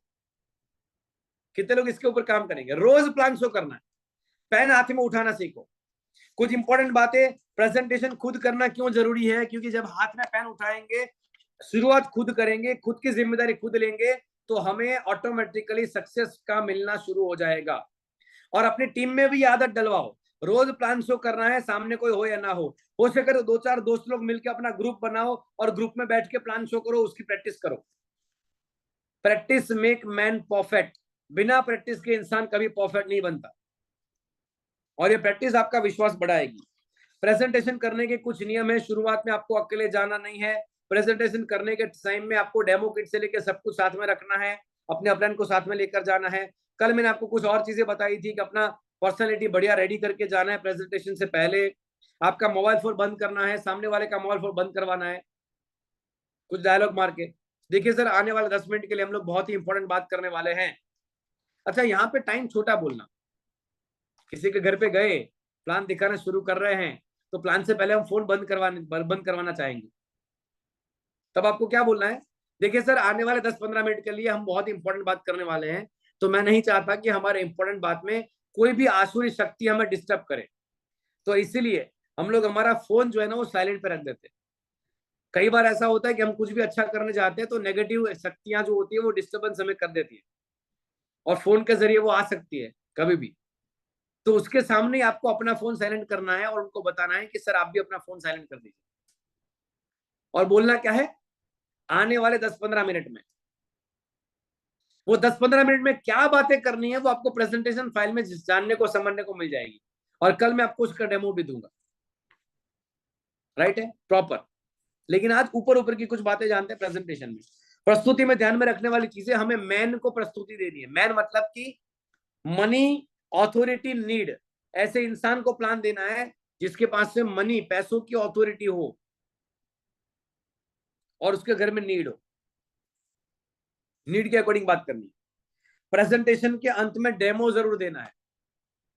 कितने लोग इसके ऊपर काम करेंगे? रोज प्लान शो करना है, पेन हाथ में उठाना सीखो। कुछ इंपॉर्टेंट बातें, प्रेजेंटेशन खुद करना क्यों जरूरी है? क्योंकि जब हाथ में पेन उठाएंगे, शुरुआत खुद करेंगे, खुद की जिम्मेदारी खुद लेंगे, तो हमें ऑटोमेटिकली सक्सेस का मिलना शुरू हो जाएगा। और अपनी टीम में भी आदत डलवाओ, रोज प्लान शो करना है, सामने कोई हो या ना हो सके तो 2-4 दोस्त लोग मिलकर अपना ग्रुप बनाओ और ग्रुप में बैठ के प्लान शो करो, उसकी प्रैक्टिस करो। Practice make man perfect. बिना प्रैक्टिस के इंसान कभी परफेक्ट नहीं बनता, और ये प्रैक्टिस आपका विश्वास बढ़ाएगी। प्रेजेंटेशन करने के कुछ नियम है। शुरुआत में आपको अकेले जाना नहीं है। प्रेजेंटेशन करने के टाइम में आपको डेमो किट से लेकर सब कुछ साथ में रखना है, अपने अपलाइन को साथ में लेकर जाना है। कल मैंने आपको कुछ और चीजें बताई थी कि अपना पर्सनैलिटी बढ़िया रेडी करके जाना है। प्रेजेंटेशन से पहले आपका मोबाइल फोन बंद करना है, सामने वाले का मोबाइल फोन बंद करवाना है, कुछ डायलॉग मार के। देखिए सर, आने वाले 10 मिनट के लिए हम लोग बहुत ही इंपॉर्टेंट बात करने वाले हैं। अच्छा, यहाँ पे टाइम छोटा बोलना। किसी के घर पे गए, प्लान दिखाना शुरू कर रहे हैं, तो प्लान से पहले हम फोन बंद करवाना चाहेंगे, तब आपको क्या बोलना है? देखिए सर, आने वाले 10-15 मिनट के लिए हम बहुत इंपॉर्टेंट बात करने वाले हैं, तो मैं नहीं चाहता कि हमारे इंपॉर्टेंट बात में कोई भी आसुरी शक्ति हमें डिस्टर्ब करे, तो इसीलिए हम लोग हमारा फोन जो है ना वो साइलेंट पे रख देते हैं। कई बार ऐसा होता है कि हम कुछ भी अच्छा करने जाते हैं तो नेगेटिव शक्तियां जो होती है वो डिस्टर्बेंस हमें कर देती है, और फोन के जरिए वो आ सकती है कभी भी। तो उसके सामने आपको अपना फोन साइलेंट करना है और उनको बताना है कि सर आप भी अपना फोन साइलेंट कर दीजिए। और बोलना क्या है? आने वाले 10-15 मिनट में, वो 10-15 मिनट में क्या बातें करनी है वो आपको प्रेजेंटेशन फाइल में जानने को, समझने को मिल जाएगी, और कल मैं आपको उसका डेमो भी दूंगा। राइट है? प्रॉपर। लेकिन आज ऊपर ऊपर की कुछ बातें जानते हैं प्रेजेंटेशन में। प्रस्तुति में ध्यान में रखने वाली चीजें, हमें मैन को प्रस्तुति देनी है। मैन मतलब कि मनी, ऑथोरिटी, नीड, ऐसे इंसान को प्लान देना है जिसके पास से मनी, पैसों की अथॉरिटी हो और उसके घर में नीड हो, नीड के अकॉर्डिंग बात करनी है। प्रेजेंटेशन के अंत में डेमो जरूर देना है।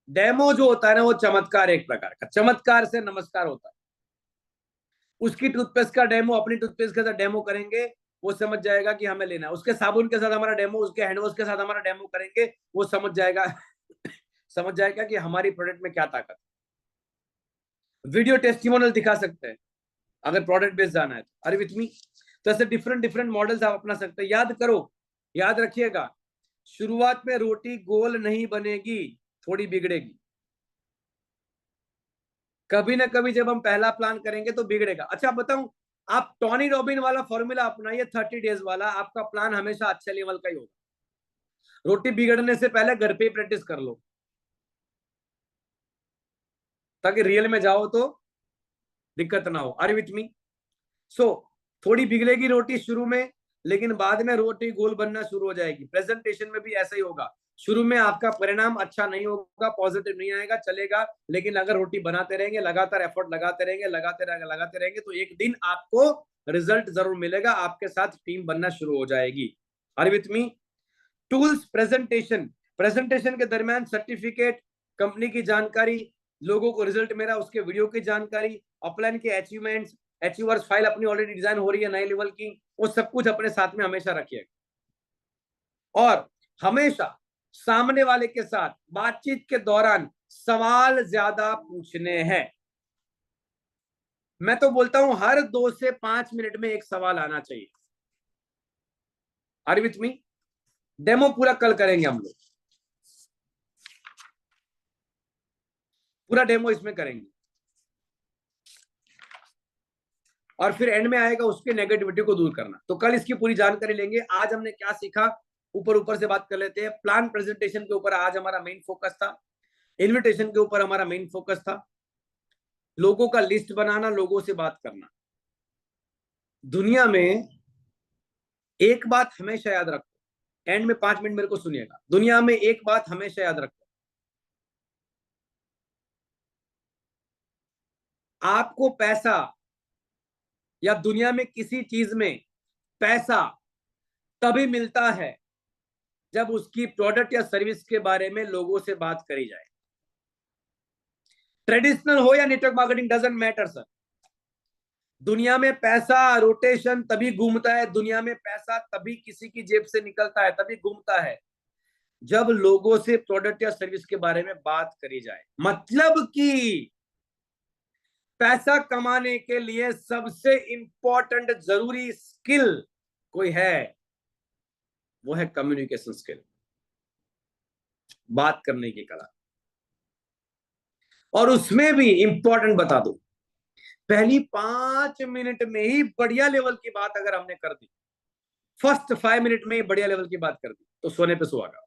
डेमो जो होता है ना, वो चमत्कार, एक प्रकार का चमत्कार से नमस्कार होता है। उसकी टूथपेस्ट का डेमो अपनी टूथपेस्ट के साथ डेमो करेंगे, वो समझ जाएगा कि हमें लेना है। उसके साबुन के साथ हमारा डेमो, उसके हैंडवॉश के साथ हमारा डेमो करेंगे, वो समझ जाएगा समझ जाएगा कि हमारी प्रोडक्ट में क्या ताकत है। वीडियो टेस्टिमोनियल दिखा सकते हैं अगर प्रोडक्ट बेस्ड जाना है तो। अरे विथ मी, तो ऐसे डिफरेंट डिफरेंट मॉडल्स आप अपना सकते हैं। याद करो, याद रखिएगा, शुरुआत में रोटी गोल नहीं बनेगी, थोड़ी बिगड़ेगी। कभी ना कभी जब हम पहला प्लान करेंगे तो बिगड़ेगा। अच्छा बताऊं, आप टॉनी रॉबिन वाला फॉर्मूला अपनाइए, 30 डेज वाला, आपका प्लान हमेशा अच्छे लेवल का ही होगा। रोटी बिगड़ने से पहले घर पे ही प्रैक्टिस कर लो, ताकि रियल में जाओ तो दिक्कत ना हो। आर विथ मी? सो थोड़ी बिगड़ेगी रोटी शुरू में, लेकिन बाद में रोटी गोल बनना शुरू हो जाएगी। प्रेजेंटेशन में भी ऐसा ही होगा। शुरू में आपका परिणाम अच्छा नहीं होगा, पॉजिटिव नहीं आएगा, चलेगा, लेकिन अगर रोटी बनाते रहेंगे, लगातार एफर्ट लगाते रहेंगे, लगाते रहेंगे, तो एक दिन आपको रिजल्ट जरूर मिलेगा, आपके साथ टीम बनना शुरू हो जाएगी। Are with me? Tools, presentation, presentation के दरमियान सर्टिफिकेट, कंपनी की जानकारी, लोगों को रिजल्ट मेरा उसके वीडियो की जानकारी, अपलाइन के अचीवमेंट्स, अचीवर्स फाइल अपनी ऑलरेडी डिजाइन हो रही है नए लेवल की, वो सब कुछ अपने साथ में हमेशा रखिएगा। और हमेशा सामने वाले के साथ बातचीत के दौरान सवाल ज्यादा पूछने हैं। मैं तो बोलता हूं हर 2 से 5 मिनट में एक सवाल आना चाहिए। Are with me? डेमो पूरा कल करेंगे हम लोग, पूरा डेमो इसमें करेंगे, और फिर एंड में आएगा उसके नेगेटिविटी को दूर करना। तो कल इसकी पूरी जानकारी लेंगे। आज हमने क्या सीखा, ऊपर ऊपर से बात कर लेते हैं। प्लान प्रेजेंटेशन के ऊपर आज हमारा मेन फोकस था। इन्विटेशन के ऊपर हमारा मेन फोकस था। लोगों का लिस्ट बनाना, लोगों से बात करना। दुनिया में एक बात हमेशा याद रखो, एंड में 5 मिनट मेरे को सुनिएगा। दुनिया में एक बात हमेशा याद रखो, आपको पैसा या दुनिया में किसी चीज में पैसा तभी मिलता है जब उसकी प्रोडक्ट या सर्विस के बारे में लोगों से बात करी जाए। ट्रेडिशनल हो या network marketing, doesn't matter sir. दुनिया में पैसा रोटेशन तभी घूमता है, दुनिया में पैसा तभी किसी की जेब से निकलता है, तभी घूमता है, जब लोगों से प्रोडक्ट या सर्विस के बारे में बात करी जाए। मतलब कि पैसा कमाने के लिए सबसे इंपॉर्टेंट जरूरी स्किल कोई है, वो है कम्युनिकेशन स्किल, बात करने की कला। और उसमें भी इंपॉर्टेंट बता दो, पहली 5 मिनट में ही बढ़िया लेवल की बात अगर हमने कर दी, फर्स्ट 5 मिनट में ही बढ़िया लेवल की बात कर दी, तो सोने पे सुहागा।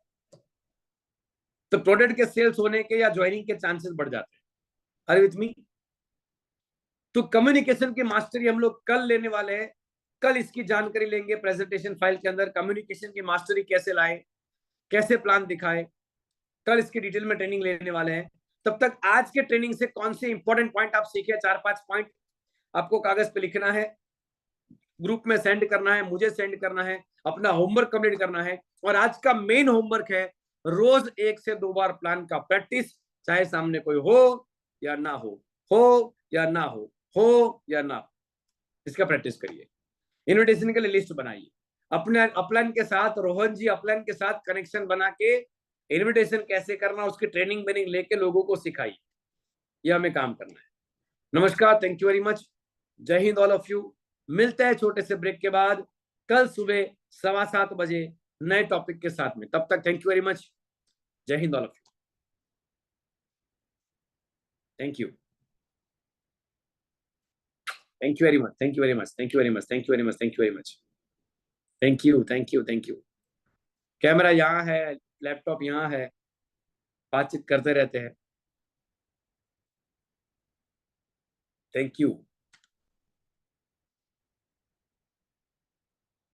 तो प्रोडक्ट के सेल्स होने के या ज्वाइनिंग के चांसेस बढ़ जाते हैं। अरे विथ मी? तो कम्युनिकेशन की मास्टरी हम लोग कल लेने वाले हैं। कल इसकी जानकारी लेंगे प्रेजेंटेशन फाइल के अंदर, कम्युनिकेशन की मास्टरी कैसे लाए, कैसे प्लान दिखाए, कल इसकी डिटेल में ट्रेनिंग लेने वाले हैं। तब तक आज के ट्रेनिंग से कौन से इंपॉर्टेंट पॉइंट आप सीखे, 4-5 पॉइंट आपको कागज पे लिखना है, ग्रुप में सेंड करना है, मुझे सेंड करना है, अपना होमवर्क कंप्लीट करना है। और आज का मेन होमवर्क है रोज 1 से 2 बार प्लान का प्रैक्टिस, चाहे सामने कोई हो या ना हो या ना हो या ना हो, इसका प्रैक्टिस करिए। इन्विटेशन के लिए लिस्ट बनाइए, अपने अपलाइन के साथ, रोहन जी अपलाइन के साथ कनेक्शन बना के इन्विटेशन कैसे करना, उसकी ट्रेनिंग बेनिंग लेके लोगों को सिखाइए। यह हमें काम करना है। नमस्कार, थैंक यू वेरी मच, जय हिंद ऑल ऑफ यू। मिलते हैं छोटे से ब्रेक के बाद कल सुबह 7:15 बजे नए टॉपिक के साथ में। तब तक थैंक यू वेरी मच, जय Hind all of you, thank you, thank you very much, thank you very much, thank you very much, thank you very much, thank you very much, thank you, thank you, thank you. Camera यहाँ है, laptop यहाँ है, बातचीत करते रहते हैं। Thank you.